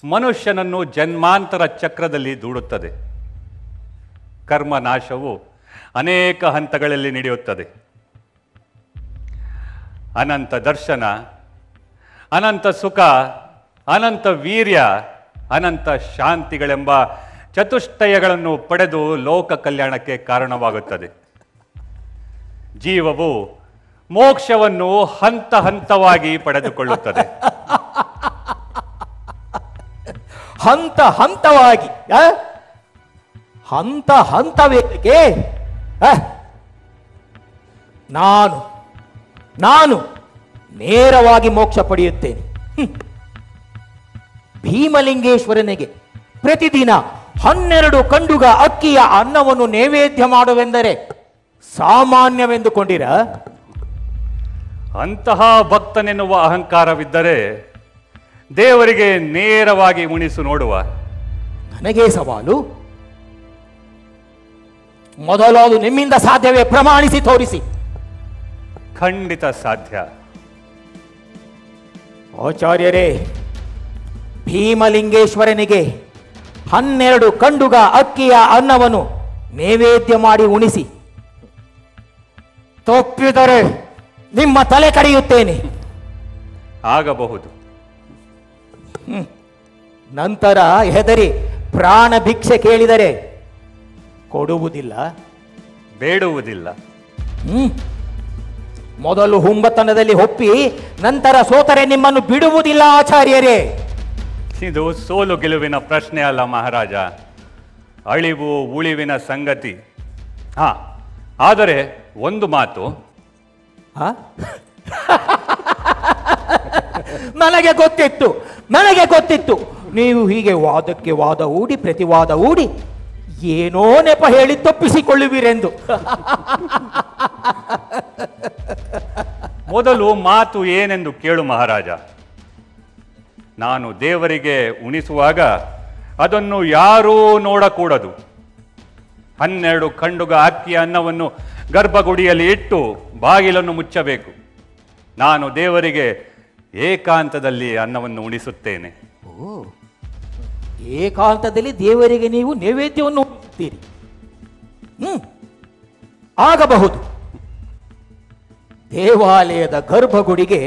Speaker 10: ಮನುಷ್ಯನನ್ನು ಜನ್ಮಾಂತರ ಚಕ್ರದಲ್ಲಿ ದೂಡುತ್ತದೆ. ಕರ್ಮನಾಶವು ಅನೇಕ ಹಂತಗಳಲ್ಲಿ ನಡೆಯುತ್ತದೆ. ಅನಂತ ದರ್ಶನ, ಅನಂತ ಸುಖ, ಅನಂತ ವೀರ್ಯ, ಅನಂತ ಶಾಂತಿಗಳೆಂಬ ಚತುಷ್ಟಯಗಳನ್ನು ಪಡೆದು ಲೋಕ ಕಲ್ಯಾಣಕ್ಕೆ ಕಾರಣವಾಗುತ್ತದೆ. ಜೀವವು ಮೋಕ್ಷವನ್ನು ಹಂತ ಹಂತವಾಗಿ ಪಡೆದುಕೊಳ್ಳುತ್ತದೆ.
Speaker 12: ಹಂತ ಹಂತವಾಗಿ? ಹಂತ ಹಂತವೇಕೆ? ನಾನು ನೇರವಾಗಿ ಮೋಕ್ಷ ಪಡೆಯುತ್ತೇನೆ. ಭೀಮಲಿಂಗೇಶ್ವರನಿಗೆ ಪ್ರತಿದಿನ 12 ಕಂಡುಗ ಅಕ್ಕಿಯ ಅನ್ನವನ್ನು ನೈವೇದ್ಯ ಮಾಡುವೆಂದರೆ ಸಾಮಾನ್ಯವೆಂದುಕೊಂಡಿರ?
Speaker 10: ಅಂತಹ ಭಕ್ತನೆನ್ನುವ ಅಹಂಕಾರವಿದ್ದರೆ ದೇವರಿಗೆ ನೇರವಾಗಿ ಮುಣಿಸು ನೋಡುವ.
Speaker 12: ನನಗೇ ಸವಾಲು. ಮೊದಲಾದು ನಿಮ್ಮಿಂದ ಸಾಧ್ಯವೇ? ಪ್ರಮಾಣಿಸಿ ತೋರಿಸಿ.
Speaker 10: ಖಂಡಿತ ಸಾಧ್ಯ.
Speaker 12: ಆಚಾರ್ಯರೇ, ಭೀಮಲಿಂಗೇಶ್ವರನಿಗೆ 12 ಕಂಡುಗ ಅಕ್ಕಿಯ ಅನ್ನವನ್ನು ನೈವೇದ್ಯ ಮಾಡಿ ಉಣಿಸಿ. ತಪ್ಪಿದರೆ ನಿಮ್ಮ ತಲೆ ಕಡಿಯುತ್ತೇನೆ.
Speaker 10: ಆಗಬಹುದು.
Speaker 12: ನಂತರ ಹೆದರಿ ಪ್ರಾಣ ಭಿಕ್ಷೆ ಕೇಳಿದರೆ ಕೊಡುವುದಿಲ್ಲ.
Speaker 10: ಬೇಡುವುದಿಲ್ಲ.
Speaker 12: ಮೊದಲು ಹುಂಬತನದಲ್ಲಿ ಒಪ್ಪಿ ನಂತರ ಸೋತರೆ ನಿಮ್ಮನ್ನು ಬಿಡುವುದಿಲ್ಲ ಆಚಾರ್ಯರೇ.
Speaker 10: ಇದು ಸೋಲು ಗೆಲುವಿನ ಪ್ರಶ್ನೆ ಅಲ್ಲ ಮಹಾರಾಜ, ಅಳಿವು ಉಳಿವಿನ ಸಂಗತಿ. ಆದರೆ ಒಂದು ಮಾತು.
Speaker 12: ನನಗೆ ಗೊತ್ತಿತ್ತು ನೀವು ಹೀಗೆ ವಾದಕ್ಕೆ ವಾದ ಹೂಡಿ ಪ್ರತಿವಾದ ಹೂಡಿ ಏನೋ ನೆಪ ಹೇಳಿ ತಪ್ಪಿಸಿಕೊಳ್ಳುವಿರೆಂದು.
Speaker 10: ಮೊದಲು ಮಾತು ಏನೆಂದು ಕೇಳು ಮಹಾರಾಜ. ನಾನು ದೇವರಿಗೆ ಉಣಿಸುವಾಗ ಅದನ್ನು ಯಾರೂ ನೋಡಕೂಡದು. 12 ಖಂಡುಗ ಅಕ್ಕಿಯ ಅನ್ನವನ್ನು ಗರ್ಭಗುಡಿಯಲ್ಲಿ ಇಟ್ಟು ಬಾಗಿಲನ್ನು ಮುಚ್ಚಬೇಕು. ನಾನು ದೇವರಿಗೆ ಏಕಾಂತದಲ್ಲಿ ಅನ್ನವನ್ನು ಉಣಿಸುತ್ತೇನೆ.
Speaker 12: ಏಕಾಂತದಲ್ಲಿ ದೇವರಿಗೆ ನೀವು ನೈವೇದ್ಯವನ್ನು ಉಣಿಸುತ್ತೀರಿ. ಆಗಬಹುದು. ದೇವಾಲಯದ ಗರ್ಭಗುಡಿಗೆ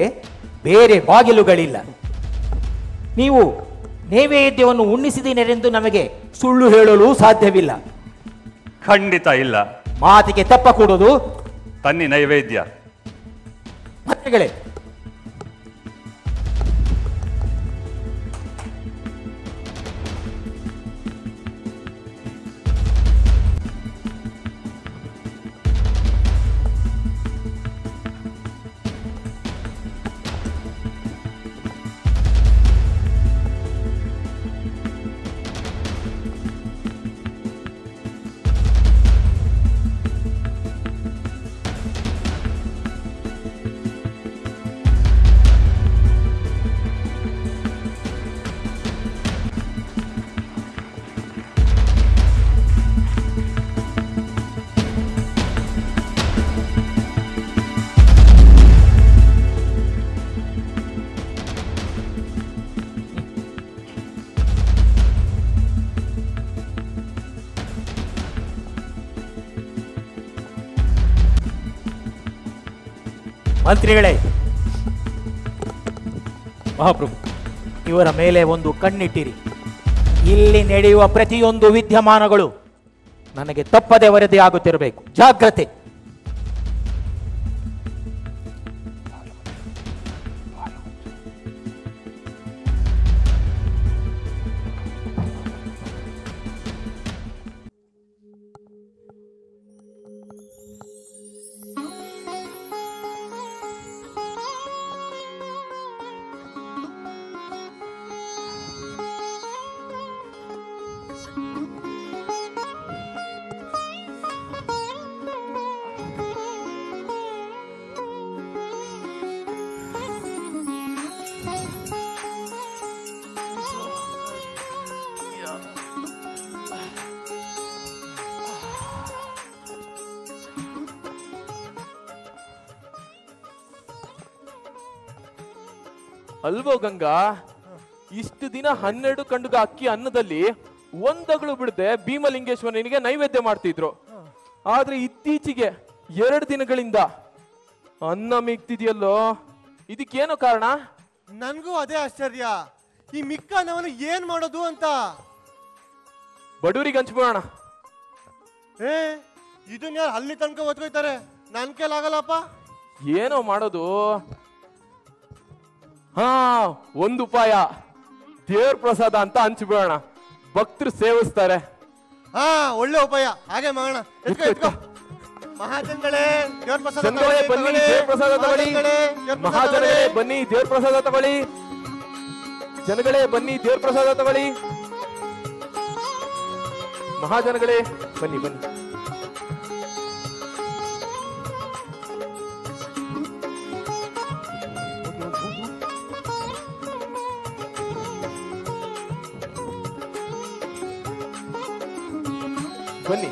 Speaker 12: ಬೇರೆ ಬಾಗಿಲುಗಳಿಲ್ಲ. ನೀವು ನೈವೇದ್ಯವನ್ನು ಉಣ್ಣಿಸಿದ್ದೀನೆಂದು ನಮಗೆ ಸುಳ್ಳು ಹೇಳಲು ಸಾಧ್ಯವಿಲ್ಲ.
Speaker 10: ಖಂಡಿತ ಇಲ್ಲ.
Speaker 12: ಮಾತಿಗೆ ತಪ್ಪ ಕೂಡುವುದು.
Speaker 10: ತನ್ನಿ ನೈವೇದ್ಯ.
Speaker 12: ಮಂತ್ರಿಗಳೇ, ಮಂತ್ರಿಗಳೇ,
Speaker 13: ಮಹಾಪ್ರಭು,
Speaker 12: ಇವರ ಮೇಲೆ ಒಂದು ಕಣ್ಣಿಟ್ಟಿರಿ. ಇಲ್ಲಿ ನಡೆಯುವ ಪ್ರತಿಯೊಂದು ವಿದ್ಯಮಾನಗಳು ನನಗೆ ತಪ್ಪದೆ ವರದಿ ಆಗುತ್ತಿರಬೇಕು. ಜಾಗ್ರತೆ.
Speaker 6: ಅಲ್ವೋ ಗಂಗಾ, ಇಷ್ಟು ದಿನ 12 ಖಂಡುಗ ಅಕ್ಕಿ ಅನ್ನದಲ್ಲಿ ಒಂದಗಳು ಬಿಡದೆ ಭೀಮಲಿಂಗೇಶ್ವರನಿಗೆ ನೈವೇದ್ಯ ಮಾಡ್ತಿದ್ರು. ಆದ್ರೆ ಇತ್ತೀಚೆಗೆ 2 ದಿನಗಳಿಂದ ಅನ್ನ ಮಿಕ್ತಿದೆಯಲ್ಲೋ, ಇದಕ್ಕೇನೋ ಕಾರಣ?
Speaker 7: ನನ್ಗೂ ಅದೇ ಆಶ್ಚರ್ಯ. ಈ ಮಿಕ್ಕ ಅನ್ನವನ್ನು ಏನ್ ಮಾಡೋದು ಅಂತ.
Speaker 6: ಬಡವರಿಗೆ ಹಂಚ್ಬಿಡೋಣ.
Speaker 7: ಇದನ್ನ ಯಾರು ಅಲ್ಲಿ ತನಕ ಒತ್ಕೊಯ್ತಾರೆ? ನನ್ ಕೈಲಾಗಲ್ಲಪ್ಪ.
Speaker 6: ಏನೋ ಮಾಡೋದು. ಒಂದು ಉಪಾಯ, ದೇವ್ರ ಪ್ರಸಾದ ಅಂತ ಹಂಚ್ಬಿಡೋಣ. ಭಕ್ತರು ಸೇವಿಸ್ತಾರೆ.
Speaker 7: ಒಳ್ಳೆ ಉಪಾಯ. ಹಾಗೆ ಮಾಡೋಣ. ಮಹಾಜನಗಳೇ, ದೇವ್ರ ಪ್ರಸಾದ
Speaker 6: ಬನ್ನಿ, ದೇವ್ರ ಪ್ರಸಾದ ತಗೊಳ್ಳಿ. ಮಹಾಜನಗಳೇ ಬನ್ನಿ, ದೇವ್ರ ಪ್ರಸಾದ ತಗೊಳ್ಳಿ. ಜನಗಳೇ ಬನ್ನಿ, ದೇವ್ರ ಪ್ರಸಾದ ತಗೊಳ್ಳಿ. ಮಹಾಜನಗಳೇ ಬನ್ನಿ ಬನ್ನಿ. ಬನ್ನಿ.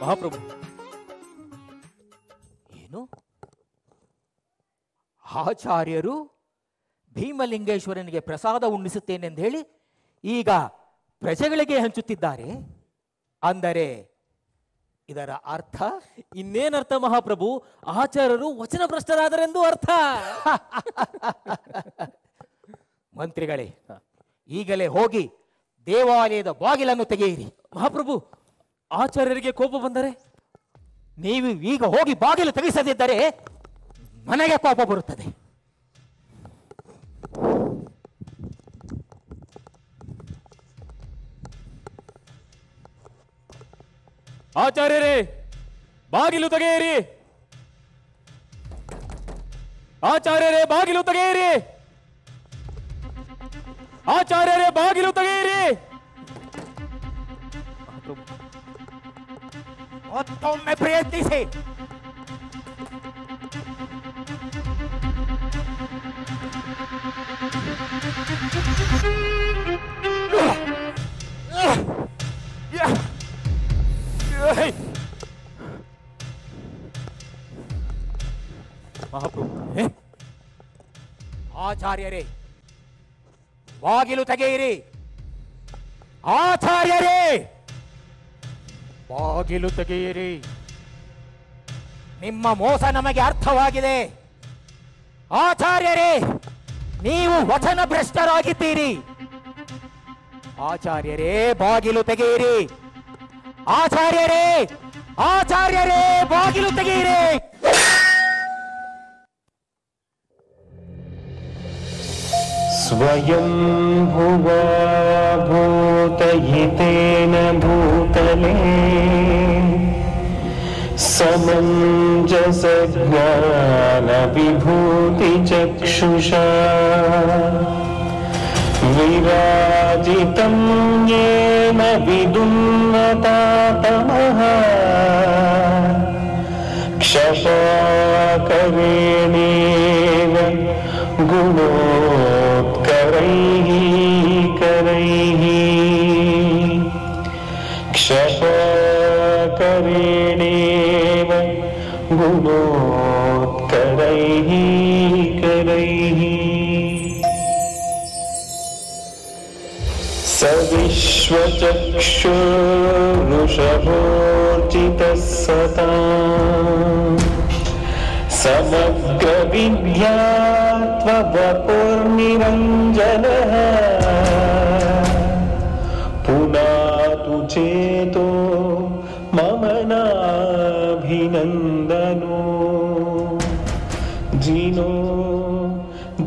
Speaker 13: ಮಹಾಪ್ರಭು,
Speaker 12: ಆಚಾರ್ಯರು ಭೀಮಲಿಂಗೇಶ್ವರನಿಗೆ ಪ್ರಸಾದ ಉಣ್ಣಿಸುತ್ತೇನೆಂದು ಹೇಳಿ ಈಗ ಪ್ರಜೆಗಳಿಗೆ ಹಂಚುತ್ತಿದ್ದಾರೆ. ಅಂದರೆ ಇದರ ಅರ್ಥ
Speaker 13: ಇನ್ನೇನರ್ಥ ಮಹಾಪ್ರಭು? ಆಚಾರ್ಯರು ವಚನ ಭ್ರಷ್ಟರಾದರೆಂದು ಅರ್ಥ.
Speaker 12: ಮಂತ್ರಿಗಳೇ, ಈಗಲೇ ಹೋಗಿ ದೇವಾಲಯದ ಬಾಗಿಲನ್ನು ತೆಗೆಯಿರಿ.
Speaker 13: ಮಹಾಪ್ರಭು, ಆಚಾರ್ಯರಿಗೆ ಕೋಪ ಬಂದರೆ?
Speaker 12: ನೀವು ಈಗ ಹೋಗಿ ಬಾಗಿಲು ತೆಗೆಸದಿದ್ದರೆ ನನಗೆ ಕೋಪ ಬರುತ್ತದೆ.
Speaker 13: ಆಚಾರ್ಯರೇ, ಬಾಗಿಲು ತೆಗೆಯಿರಿ! ಆಚಾರ್ಯರೇ, ಬಾಗಿಲು ತೆಗೆಯಿರಿ! ಆಚಾರ್ಯರೇ, ಬಾಗಿಲು ತೆಗೆಯಿರಿ!
Speaker 12: ಮತ್ತೊಮ್ಮೆ ಪ್ರಯತ್ನಿಸಿ.
Speaker 13: ಮಹಾಪ್ರಭು,
Speaker 12: ಆಚಾರ್ಯರೇ, ಬಾಗಿಲು ತೆಗೆಯಿರಿ. ಆಚಾರ್ಯರೇ, ಬಾಗಿಲು ತೆಗೆಯಿರಿ. ನಿಮ್ಮ ಮೋಸ ನಮಗೆ ಅರ್ಥವಾಗಿದೆ. ಆಚಾರ್ಯರೇ, ನೀವು ವಚನ ಭ್ರಷ್ಟರಾಗಿದ್ದೀರಿ. ಆಚಾರ್ಯರೇ, ಬಾಗಿಲು ತೆಗೆಯಿರಿ. ಆಚಾರ್ಯರೇ, ಆಚಾರ್ಯರೇ, ಬಾಗಿಲು ತೆಗೆಯಿರಿ.
Speaker 1: ಸ್ವಯಂ ಭುವಾ ಭೂತಹಿತೇನ ಭೂತಲೇ ಸಮಂಜಸ ಜ್ಞಾನ ವಿಭೂತಿ ಚಕ್ಷುಷಾ ವಿರಾಜಿತಂ ಯೇನ ವಿದುನ್ನತಾತಮಃ ಕ್ಷಪಾಕರೇಣೇನ ಗುಣೋತ್ಕರೈಃ ಕರೈಃ ಕ್ಷಪಾಕರೇಣೇನ ಗುಣೋತ್ಕರೈಃ ಕರೈಃ स विश्वचक्षुरुषभोर्जितः सताम् समग्रविद्यात्ववपुर्निरञ्जनः पुनातु चेतो मम नाभिनन्दनो जिनो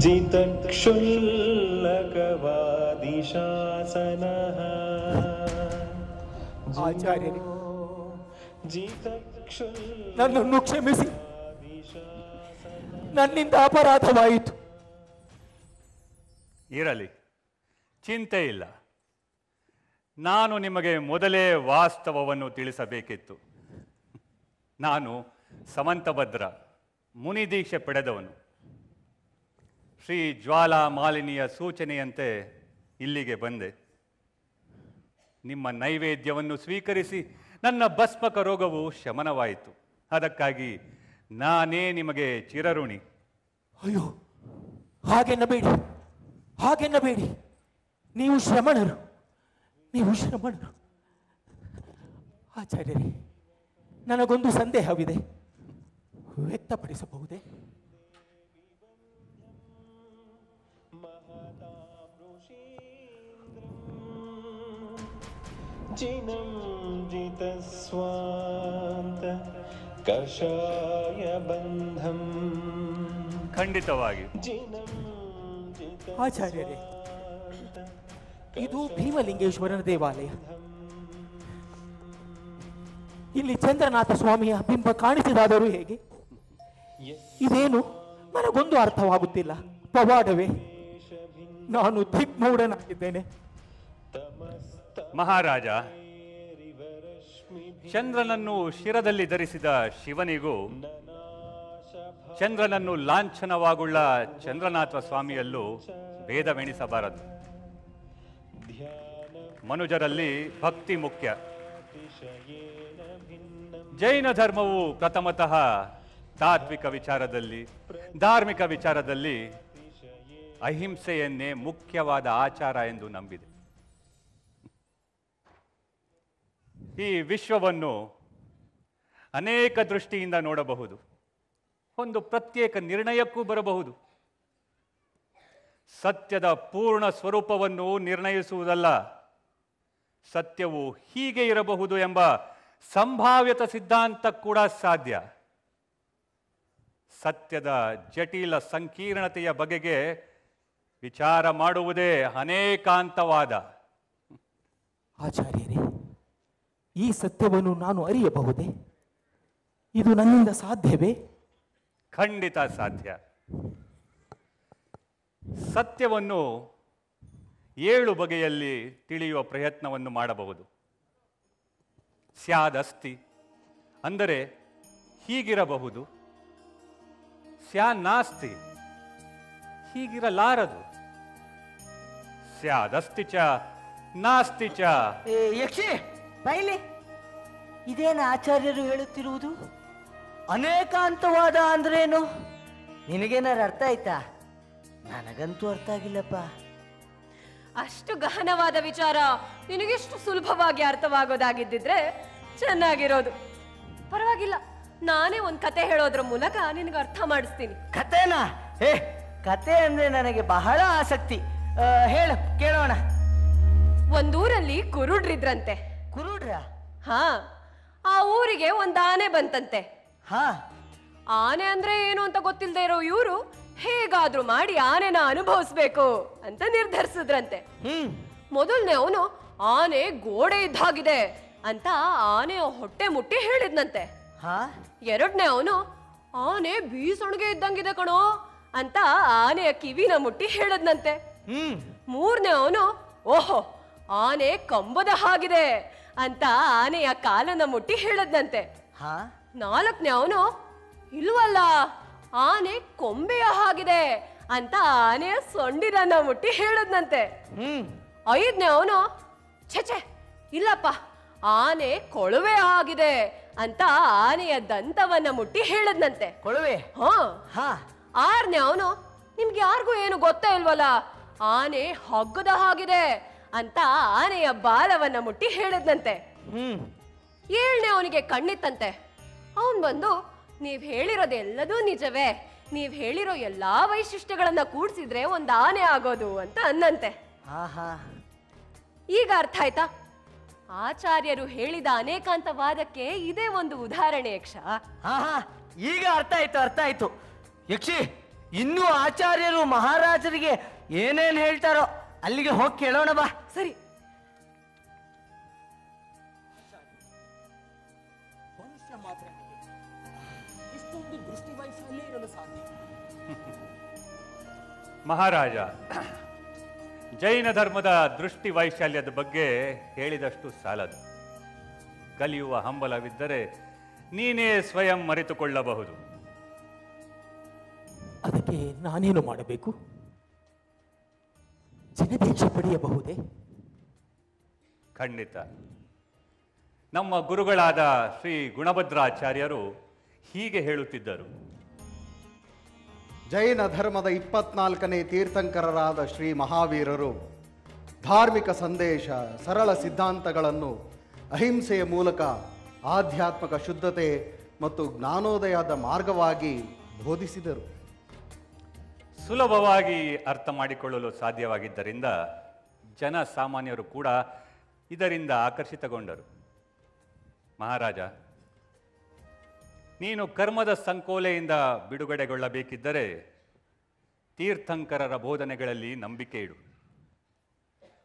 Speaker 1: जितक्षुल्लकवादिशासनः
Speaker 12: ಆಚಾರ್ಯರೇ, ನನ್ನನ್ನು ಕ್ಷಮಿಸಿ. ನನ್ನಿಂದ ಅಪರಾಧವಾಯಿತು.
Speaker 10: ಇರಲಿ, ಚಿಂತೆ ಇಲ್ಲ. ನಾನು ನಿಮಗೆ ಮೊದಲೇ ವಾಸ್ತವವನ್ನು ತಿಳಿಸಬೇಕಿತ್ತು. ನಾನು ಸಮಂತಭದ್ರ ಮುನಿದೀಕ್ಷೆ ಪಡೆದವನು. ಶ್ರೀ ಜ್ವಾಲಾ ಮಾಲಿನಿಯ ಸೂಚನೆಯಂತೆ ಇಲ್ಲಿಗೆ ಬಂದೆ. ನಿಮ್ಮ ನೈವೇದ್ಯವನ್ನು ಸ್ವೀಕರಿಸಿ ನನ್ನ ಭಸ್ಮಕ ರೋಗವು ಶಮನವಾಯಿತು. ಅದಕ್ಕಾಗಿ ನಾನೇ ನಿಮಗೆ ಚಿರಋಣಿ.
Speaker 12: ಅಯ್ಯೋ, ಹಾಗೆನ್ನಬೇಡಿ, ಹಾಗೆನ್ನಬೇಡಿ. ನೀವು ಶ್ರಮಣರು, ನೀವು ಶ್ರಮಣರು. ಆಚಾರ್ಯರೇ, ನನಗೊಂದು ಸಂದೇಹವಿದೆ, ವ್ಯಕ್ತಪಡಿಸಬಹುದೇ?
Speaker 1: जिनं जितस्वान्त कषायबन्धं
Speaker 10: ಖಂಡಿತವಾಗಿ.
Speaker 12: ಆಚಾರ್ಯರೇ, ಇದು ಭೀಮಲಿಂಗೇಶ್ವರನ ದೇವಾಲಯ. ಇಲ್ಲಿ ಚಂದ್ರನಾಥ ಸ್ವಾಮಿಯ ಬಿಂಬ ಕಾಣಿಸಿದಾದರೂ ಹೇಗೆ? ಇದೇನು ನನಗೊಂದು ಅರ್ಥವಾಗುತ್ತಿಲ್ಲ. ಪವಾಡವೇ? ನಾನು ದಿಗ್ಮೂಢನಾಗಿದ್ದೇನೆ.
Speaker 10: ಮಹಾರಾಜ, ಚಂದ್ರನನ್ನು ಶಿರದಲ್ಲಿ ಧರಿಸಿದ ಶಿವನಿಗೂ ಚಂದ್ರನನ್ನು ಲಾಂಛನವಾಗುಳ್ಳ ಚಂದ್ರನಾಥ ಸ್ವಾಮಿಯಲ್ಲೂ ಭೇದವೆಣಿಸಬಾರದು. ಮನುಜರಲ್ಲಿ ಭಕ್ತಿ ಮುಖ್ಯ. ಜೈನ ಧರ್ಮವು ಪ್ರಥಮತಃ ತಾತ್ವಿಕ ವಿಚಾರದಲ್ಲಿ, ಧಾರ್ಮಿಕ ವಿಚಾರದಲ್ಲಿ ಅಹಿಂಸೆಯನ್ನೇ ಮುಖ್ಯವಾದ ಆಚಾರ ಎಂದು ನಂಬಿದೆ. ಈ ವಿಶ್ವವನ್ನು ಅನೇಕ ದೃಷ್ಟಿಯಿಂದ ನೋಡಬಹುದು, ಒಂದು ಪ್ರತ್ಯೇಕ ನಿರ್ಣಯಕ್ಕೂ ಬರಬಹುದು. ಸತ್ಯದ ಪೂರ್ಣ ಸ್ವರೂಪವನ್ನು ನಿರ್ಣಯಿಸುವುದಲ್ಲ, ಸತ್ಯವು ಹೀಗೆ ಇರಬಹುದು ಎಂಬ ಸಂಭಾವ್ಯತ ಸಿದ್ಧಾಂತ ಕೂಡ ಸಾಧ್ಯ. ಸತ್ಯದ ಜಟಿಲ ಸಂಕೀರ್ಣತೆಯ ಬಗೆಗೆ ವಿಚಾರ ಮಾಡುವುದೇ ಅನೇಕಾಂತವಾದ.
Speaker 12: ಆಚಾರ್ಯರೇ, ಈ ಸತ್ಯವನ್ನು ನಾನು ಅರಿಯಬಹುದೇ? ಇದು ನನ್ನಿಂದ ಸಾಧ್ಯವೇ?
Speaker 10: ಖಂಡಿತ ಸಾಧ್ಯ. ಸತ್ಯವನ್ನು 7 ಬಗೆಯಲ್ಲಿ ತಿಳಿಯುವ ಪ್ರಯತ್ನವನ್ನು ಮಾಡಬಹುದು. ಸ್ಯಾದಸ್ತಿ ಅಂದರೆ ಹೀಗಿರಬಹುದು, ಸ್ಯಾನಾಸ್ತಿ ಹೀಗಿರಲಾರದು, ಸ್ಯಾದಸ್ತಿ ಚ ನಾಸ್ತಿ ಚ.
Speaker 2: ಯಕ್ಷಿ ಬೈಲಿ, ಇದೇನು ಆಚಾರ್ಯರು ಹೇಳುತ್ತಿರುವುದು? ಅನೇಕಾಂತವಾದ ಅಂದ್ರೇನು? ನಿನಗೇನಾರು ಅರ್ಥ ಆಯ್ತಾ? ನನಗಂತೂ ಅರ್ಥ ಆಗಿಲ್ಲಪ್ಪ.
Speaker 3: ಅಷ್ಟು ಗಹನವಾದ ವಿಚಾರ ನಿನಗೆಷ್ಟು ಸುಲಭವಾಗಿ ಅರ್ಥವಾಗೋದಾಗಿದ್ದಿದ್ರೆ ಚೆನ್ನಾಗಿರೋದು. ಪರವಾಗಿಲ್ಲ, ನಾನೇ ಒಂದು ಕತೆ ಹೇಳೋದ್ರ ಮೂಲಕ ನಿನಗೆ ಅರ್ಥ ಮಾಡಿಸ್ತೀನಿ.
Speaker 2: ಕತೆನಾ? ಕತೆ ಅಂದ್ರೆ ನನಗೆ ಬಹಳ ಆಸಕ್ತಿ. ಹೇಳು, ಕೇಳೋಣ.
Speaker 3: ಒಂದೂರಲ್ಲಿ ಕುರುಡ್ರಿದ್ರಂತೆ.
Speaker 2: ಕುರುಡ್ರ?
Speaker 3: ಹಾ. ಆ ಊರಿಗೆ ಒಂದು ಆನೆ ಬಂತಂತೆ.
Speaker 2: ಹಾ.
Speaker 3: ಆನೆ ಅಂದ್ರೆ ಏನು ಅಂತ ಗೊತ್ತಿಲ್ಲದೆ ಇರೋ ಇವರು ಹೇಗಾದ್ರೂ ಮಾಡಿ ಆನೆನ ಅನುಭವಿಸ್ಬೇಕು ಅಂತ ನಿರ್ಧರಿಸಿದ್ರಂತೆ. ಮೊದಲನೇ ಅವನು ಆನೆ ಗೋಡೆ ಇದ್ದಾಗಿದೆ ಅಂತ ಆನೆಯ ಹೊಟ್ಟೆ ಮುಟ್ಟಿ ಹೇಳಿದ್ನಂತೆ. ಎರಡನೇ ಅವನು ಆನೆ ಬೀಸೊಣಗೆ ಇದ್ದಂಗಿದೆ ಕಣೋ ಅಂತ ಆನೆಯ ಕಿವಿನ ಮುಟ್ಟಿ ಹೇಳದ್ನಂತೆ. ಮೂರನೇ ಅವನು ಓಹೋ ಆನೆ ಕಂಬದ ಹಾಗಿದೆ ಅಂತ ಆನೆಯ ಕಾಲನ್ನ ಮುಟ್ಟಿ ಹೇಳದ್ನಂತೆ. ನಾಲ್ಕನೇ ಅವನು ಇಲ್ವಲ್ಲ ಆನೆ ಕೊಂಬೆಯ ಹಾಗಿದೆ ಅಂತ ಆನೆಯ ಸೊಂಡಿಲನ್ನ ಮುಟ್ಟಿ ಹೇಳದ್ನಂತೆ. ಐದನೇ ಅವನು ಛೆ ಇಲ್ಲಪ್ಪ ಆನೆ ಕೊಳುವೆ ಆಗಿದೆ ಅಂತ ಆನೆಯ ದಂತವನ್ನ ಮುಟ್ಟಿ ಹೇಳದ್ನಂತೆ.
Speaker 2: ಕೊಳುವೆ?
Speaker 3: ಹಾ. ಆರನೇ ಅವನು ನಿಮ್ಗೆ ಯಾರಿಗೂ ಏನು ಗೊತ್ತೇ ಇಲ್ವಲ್ಲ ಆನೆ ಹಗ್ಗದ ಹಾಗಿದೆ ಅಂತ ಆನೆಯ ಬಾಲವನ್ನ ಮುಟ್ಟಿ ಹೇಳದ್ನಂತೆ. ಏಳನೇ ಅವನಿಗೆ ಕಣ್ಣಿತ್ತಂತೆ. ಅವನ್ ಬಂದು ನೀವ್ ಹೇಳಿರೋದೆಲ್ಲದೂ ನಿಜವೇ, ನೀವ್ ಹೇಳಿರೋ ಎಲ್ಲಾ ವೈಶಿಷ್ಟ್ಯಗಳನ್ನ ಕೂಡ್ಸಿದ್ರೆ ಒಂದ್ ಆನೆ ಆಗೋದು ಅಂತ ಅನ್ನಂತೆ. ಈಗ ಅರ್ಥ ಆಯ್ತಾ? ಆಚಾರ್ಯರು ಹೇಳಿದ ಅನೇಕಾಂತವಾದಕ್ಕೆ ಇದೇ ಒಂದು ಉದಾಹರಣೆ ಯಕ್ಷ.
Speaker 2: ಈಗ ಅರ್ಥ ಆಯ್ತು. ಯಕ್ಷಿ, ಇನ್ನೂ ಆಚಾರ್ಯರು ಮಹಾರಾಜರಿಗೆ ಏನೇನ್ ಹೇಳ್ತಾರೋ ಅಲ್ಲಿಗೆ ಹೋಗಿ ಕೇಳೋಣ ಬಾ.
Speaker 3: ಸರಿ.
Speaker 10: ಮಹಾರಾಜ, ಜೈನ ಧರ್ಮದ ದೃಷ್ಟಿ ವೈಶಾಲ್ಯದ ಬಗ್ಗೆ ಹೇಳಿದಷ್ಟು ಸಾಲದು. ಕಲಿಯುವ ಹಂಬಲವಿದ್ದರೆ ನೀನೇ ಸ್ವಯಂ ಮರೆತುಕೊಳ್ಳಬಹುದು.
Speaker 12: ಅದಕ್ಕೆ ನಾನೇನು ಮಾಡಬೇಕು? ಜನದೀಕ್ಷೆ ಪಡೆಯಬಹುದೇ?
Speaker 10: ಖಂಡಿತ. ನಮ್ಮ ಗುರುಗಳಾದ ಶ್ರೀ ಗುಣಭದ್ರಾಚಾರ್ಯರು ಹೀಗೆ ಹೇಳುತ್ತಿದ್ದರು.
Speaker 5: ಜೈನ ಧರ್ಮದ 24ನೇ ತೀರ್ಥಂಕರರಾದ ಶ್ರೀ ಮಹಾವೀರರು ಧಾರ್ಮಿಕ ಸಂದೇಶ, ಸರಳ ಸಿದ್ಧಾಂತಗಳನ್ನು ಅಹಿಂಸೆಯ ಮೂಲಕ ಆಧ್ಯಾತ್ಮಿಕ ಶುದ್ಧತೆ ಮತ್ತು ಜ್ಞಾನೋದಯದ ಮಾರ್ಗವಾಗಿ ಬೋಧಿಸಿದರು.
Speaker 10: ಸುಲಭವಾಗಿ ಅರ್ಥ ಮಾಡಿಕೊಳ್ಳಲು ಸಾಧ್ಯವಾಗಿದ್ದರಿಂದ ಜನಸಾಮಾನ್ಯರು ಕೂಡ ಇದರಿಂದ ಆಕರ್ಷಿತಗೊಂಡರು. ಮಹಾರಾಜ, ನೀನು ಕರ್ಮದ ಸಂಕೋಲೆಯಿಂದ ಬಿಡುಗಡೆಗೊಳ್ಳಬೇಕಿದ್ದರೆ ತೀರ್ಥಂಕರರ ಬೋಧನೆಗಳಲ್ಲಿ ನಂಬಿಕೆ ಇಡು.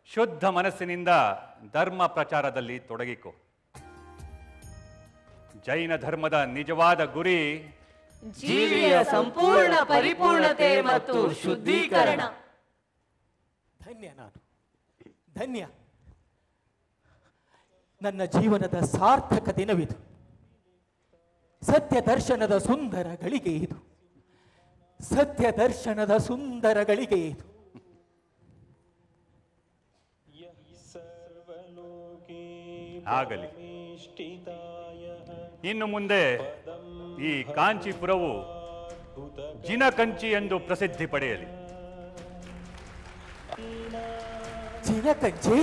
Speaker 10: ಶುದ್ಧ ಮನಸ್ಸಿನಿಂದ ಧರ್ಮ ಪ್ರಚಾರದಲ್ಲಿ ತೊಡಗಿಕೊ. ಜೈನ ಧರ್ಮದ ನಿಜವಾದ ಗುರಿ
Speaker 2: ಜೀವಿಯ ಸಂಪೂರ್ಣ ಪರಿಪೂರ್ಣತೆ ಮತ್ತು ಶುದ್ಧೀಕರಣ.
Speaker 12: ಧನ್ಯ ನಾನು, ಧನ್ಯ. ನನ್ನ ಜೀವನದ ಸಾರ್ಥಕ ದಿನವಿದು. ಸತ್ಯ ದರ್ಶನದ ಸುಂದರ ಗಳಿಗೆ ಇದು. ಸತ್ಯ ದರ್ಶನದ ಸುಂದರ ಗಳಿಗೆ ಇದು.
Speaker 10: ಆಗಲಿ. ಇನ್ನು ಮುಂದೆ ಈ ಕಾಂಚೀಪುರವು ಜಿನಕಂಚಿ ಎಂದು ಪ್ರಸಿದ್ಧಿ ಪಡೆಯಲಿ.
Speaker 2: ಜಿನಕಂಚಿ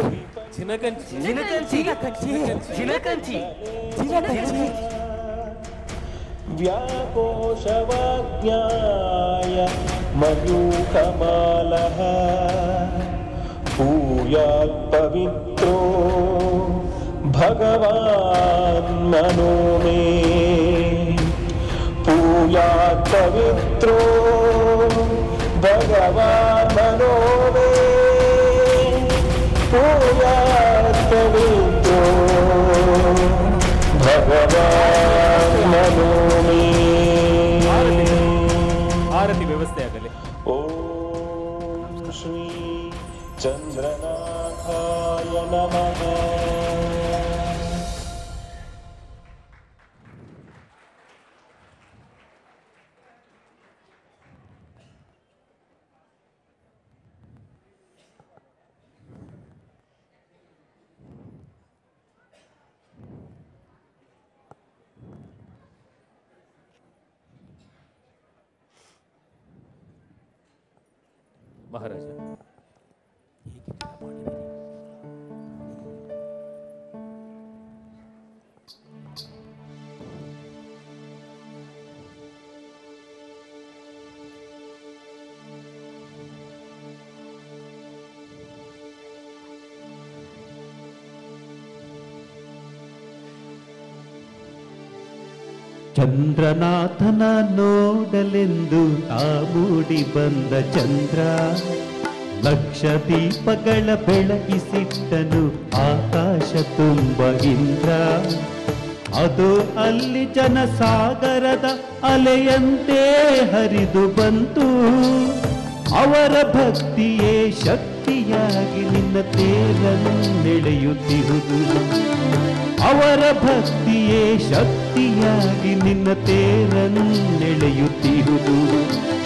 Speaker 2: ಜಿನಕಂಚಿ ಜಿನಕಂಚಿ ಜಿನಕಂಚಿ ಜಿನಕಂಚಿ
Speaker 1: ವ್ಯಾಕೋಶವಾಜ್ಞಾಯ ಮಯೂಖಮಾಲಃ ಭೂಯಾತ್ ಪವಿತ್ರೋ ಭಗವಾನ್ ಮನೋ ಮೇ ಭೂಯಾತ್ ಪವಿತ್ರೋ ಭಗವಾನ್ ಮನೋ ಮೇ ಭೂಯಾತ್ ಪವಿತ್ರೋ ಭಗವಾನ್ ಮನೋ ಮೇ.
Speaker 13: ಆರತಿ ವ್ಯವಸ್ಥೆ ಆಗಲಿ.
Speaker 1: ಓಂ ಶ್ರೀ ಚಂದ್ರನಾಥಾಯ ನಮಃ.
Speaker 13: ಮಹಾರಾಜ,
Speaker 14: ಚಂದ್ರನಾಥನ ನೋಡಲೆಂದು ಆ ಮೂಡಿ ಬಂದ ಚಂದ್ರ, ಲಕ್ಷ ದೀಪಗಳ ಬೆಳಗಿಸಿಟ್ಟನು ಆಕಾಶ ತುಂಬ ಇಂದ್ರ. ಅದು ಅಲ್ಲಿ ಜನಸಾಗರದ ಅಲೆಯಂತೆ ಹರಿದು ಬಂತು. ಅವರ ಭಕ್ತಿಯೇ ಶಕ್ತಿಯಾಗಿ ನಿನ್ನ ತೇರನ್ನೆಳೆಯುತ್ತಿರುವುದು. ಅವರ ಭಕ್ತಿಯೇ ಶಕ್ತಿಯಾಗಿ ನಿನ್ನ ತೇರನ್ನೆಳೆಯುತ್ತಿರುವುದು.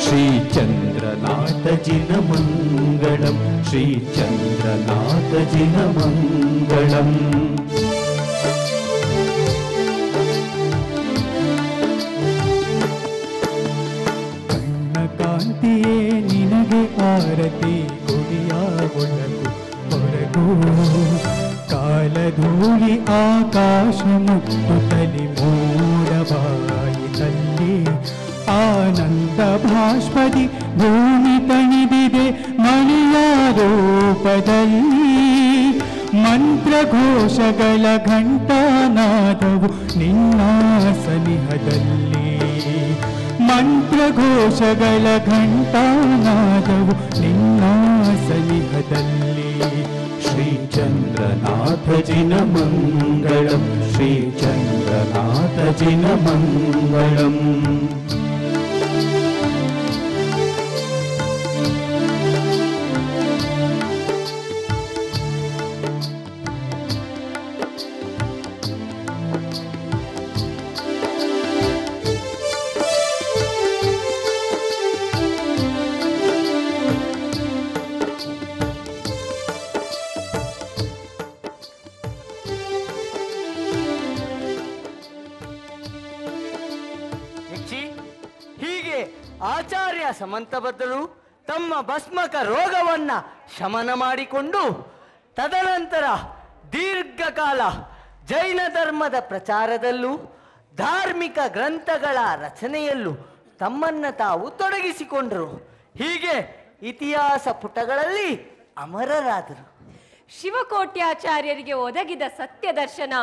Speaker 14: ಶ್ರೀ ಚಂದ್ರನಾಥ ಜಿನ ಮಂಗಳಂ, ಶ್ರೀ ಚಂದ್ರನಾಥ ಜಿನ ಮಂಗಳಂ. ಕಣ್ಣ ಕಾಂತಿಯೇ ನಿನಗೆ ಆರತಿ, ಕೊಡಿಯ ಒಳಗು ಹೊರಗು. ಕಾಲಧೂಳಿ ಆಕಾಶ ಮುಟ್ಟುತ್ತಲಿ ಮೋಡವಾಯಿತಲ್ಲಿ. ಆನಂದ ಭಾಷ್ಪದಿ ಭೂಮಿ ತಣಿದಿದೆ ಮಣಿಯ ರೂಪದಲ್ಲಿ. ಮಂತ್ರಘೋಷಗಳ ಘಂಟಾನಾದವು ನಿನ್ನ ಸನಿಹದಲ್ಲಿ. ಮಂತ್ರಘೋಷಗಳ ಘಂಟಾನಾದವು ನಿನ್ನ ಸನಿಹದಲ್ಲಿ. ಶ್ರೀ ಚಂದ್ರನಾಥ ಜಿನ ಮಂಗಳಂ, ಶ್ರೀ ಚಂದ್ರನಾಥ ಜಿನ ಮಂಗಳಂ.
Speaker 2: ಆಚಾರ್ಯ ಸಮಂತಭದ್ರರು ತಮ್ಮ ಭಸ್ಮಕ ರೋಗವನ್ನ ಶಮನ ಮಾಡಿಕೊಂಡು ತದನಂತರ ದೀರ್ಘಕಾಲ ಜೈನ ಧರ್ಮದ ಪ್ರಚಾರದಲ್ಲೂ ಧಾರ್ಮಿಕ ಗ್ರಂಥಗಳ ರಚನೆಯಲ್ಲೂ ತಮ್ಮನ್ನ ತಾವು ತೊಡಗಿಸಿಕೊಂಡರು. ಹೀಗೆ ಇತಿಹಾಸ ಪುಟಗಳಲ್ಲಿ ಅಮರರಾದರು.
Speaker 3: ಶಿವಕೋಟ್ಯಾಚಾರ್ಯರಿಗೆ ಒದಗಿದ ಸತ್ಯ ದರ್ಶನ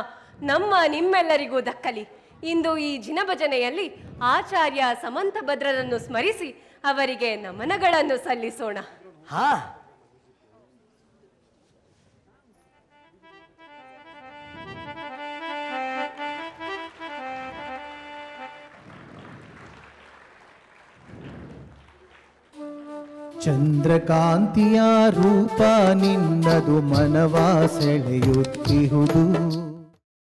Speaker 3: ನಮ್ಮ ನಿಮ್ಮೆಲ್ಲರಿಗೂ ದಕ್ಕಲಿ. ಇಂದು ಈ ಜಿನಭಜನೆಯಲ್ಲಿ ಆಚಾರ್ಯ ಸಮಂತಭದ್ರರನ್ನು ಸ್ಮರಿಸಿ ಅವರಿಗೆ ನಮನಗಳನ್ನು ಸಲ್ಲಿಸೋಣ.
Speaker 2: ಹಾ,
Speaker 14: ಚಂದ್ರಕಾಂತಿಯ ರೂಪ ನಿನ್ನದು ಮನವ ಸೆಳೆಯುತ್ತಿಹುದು.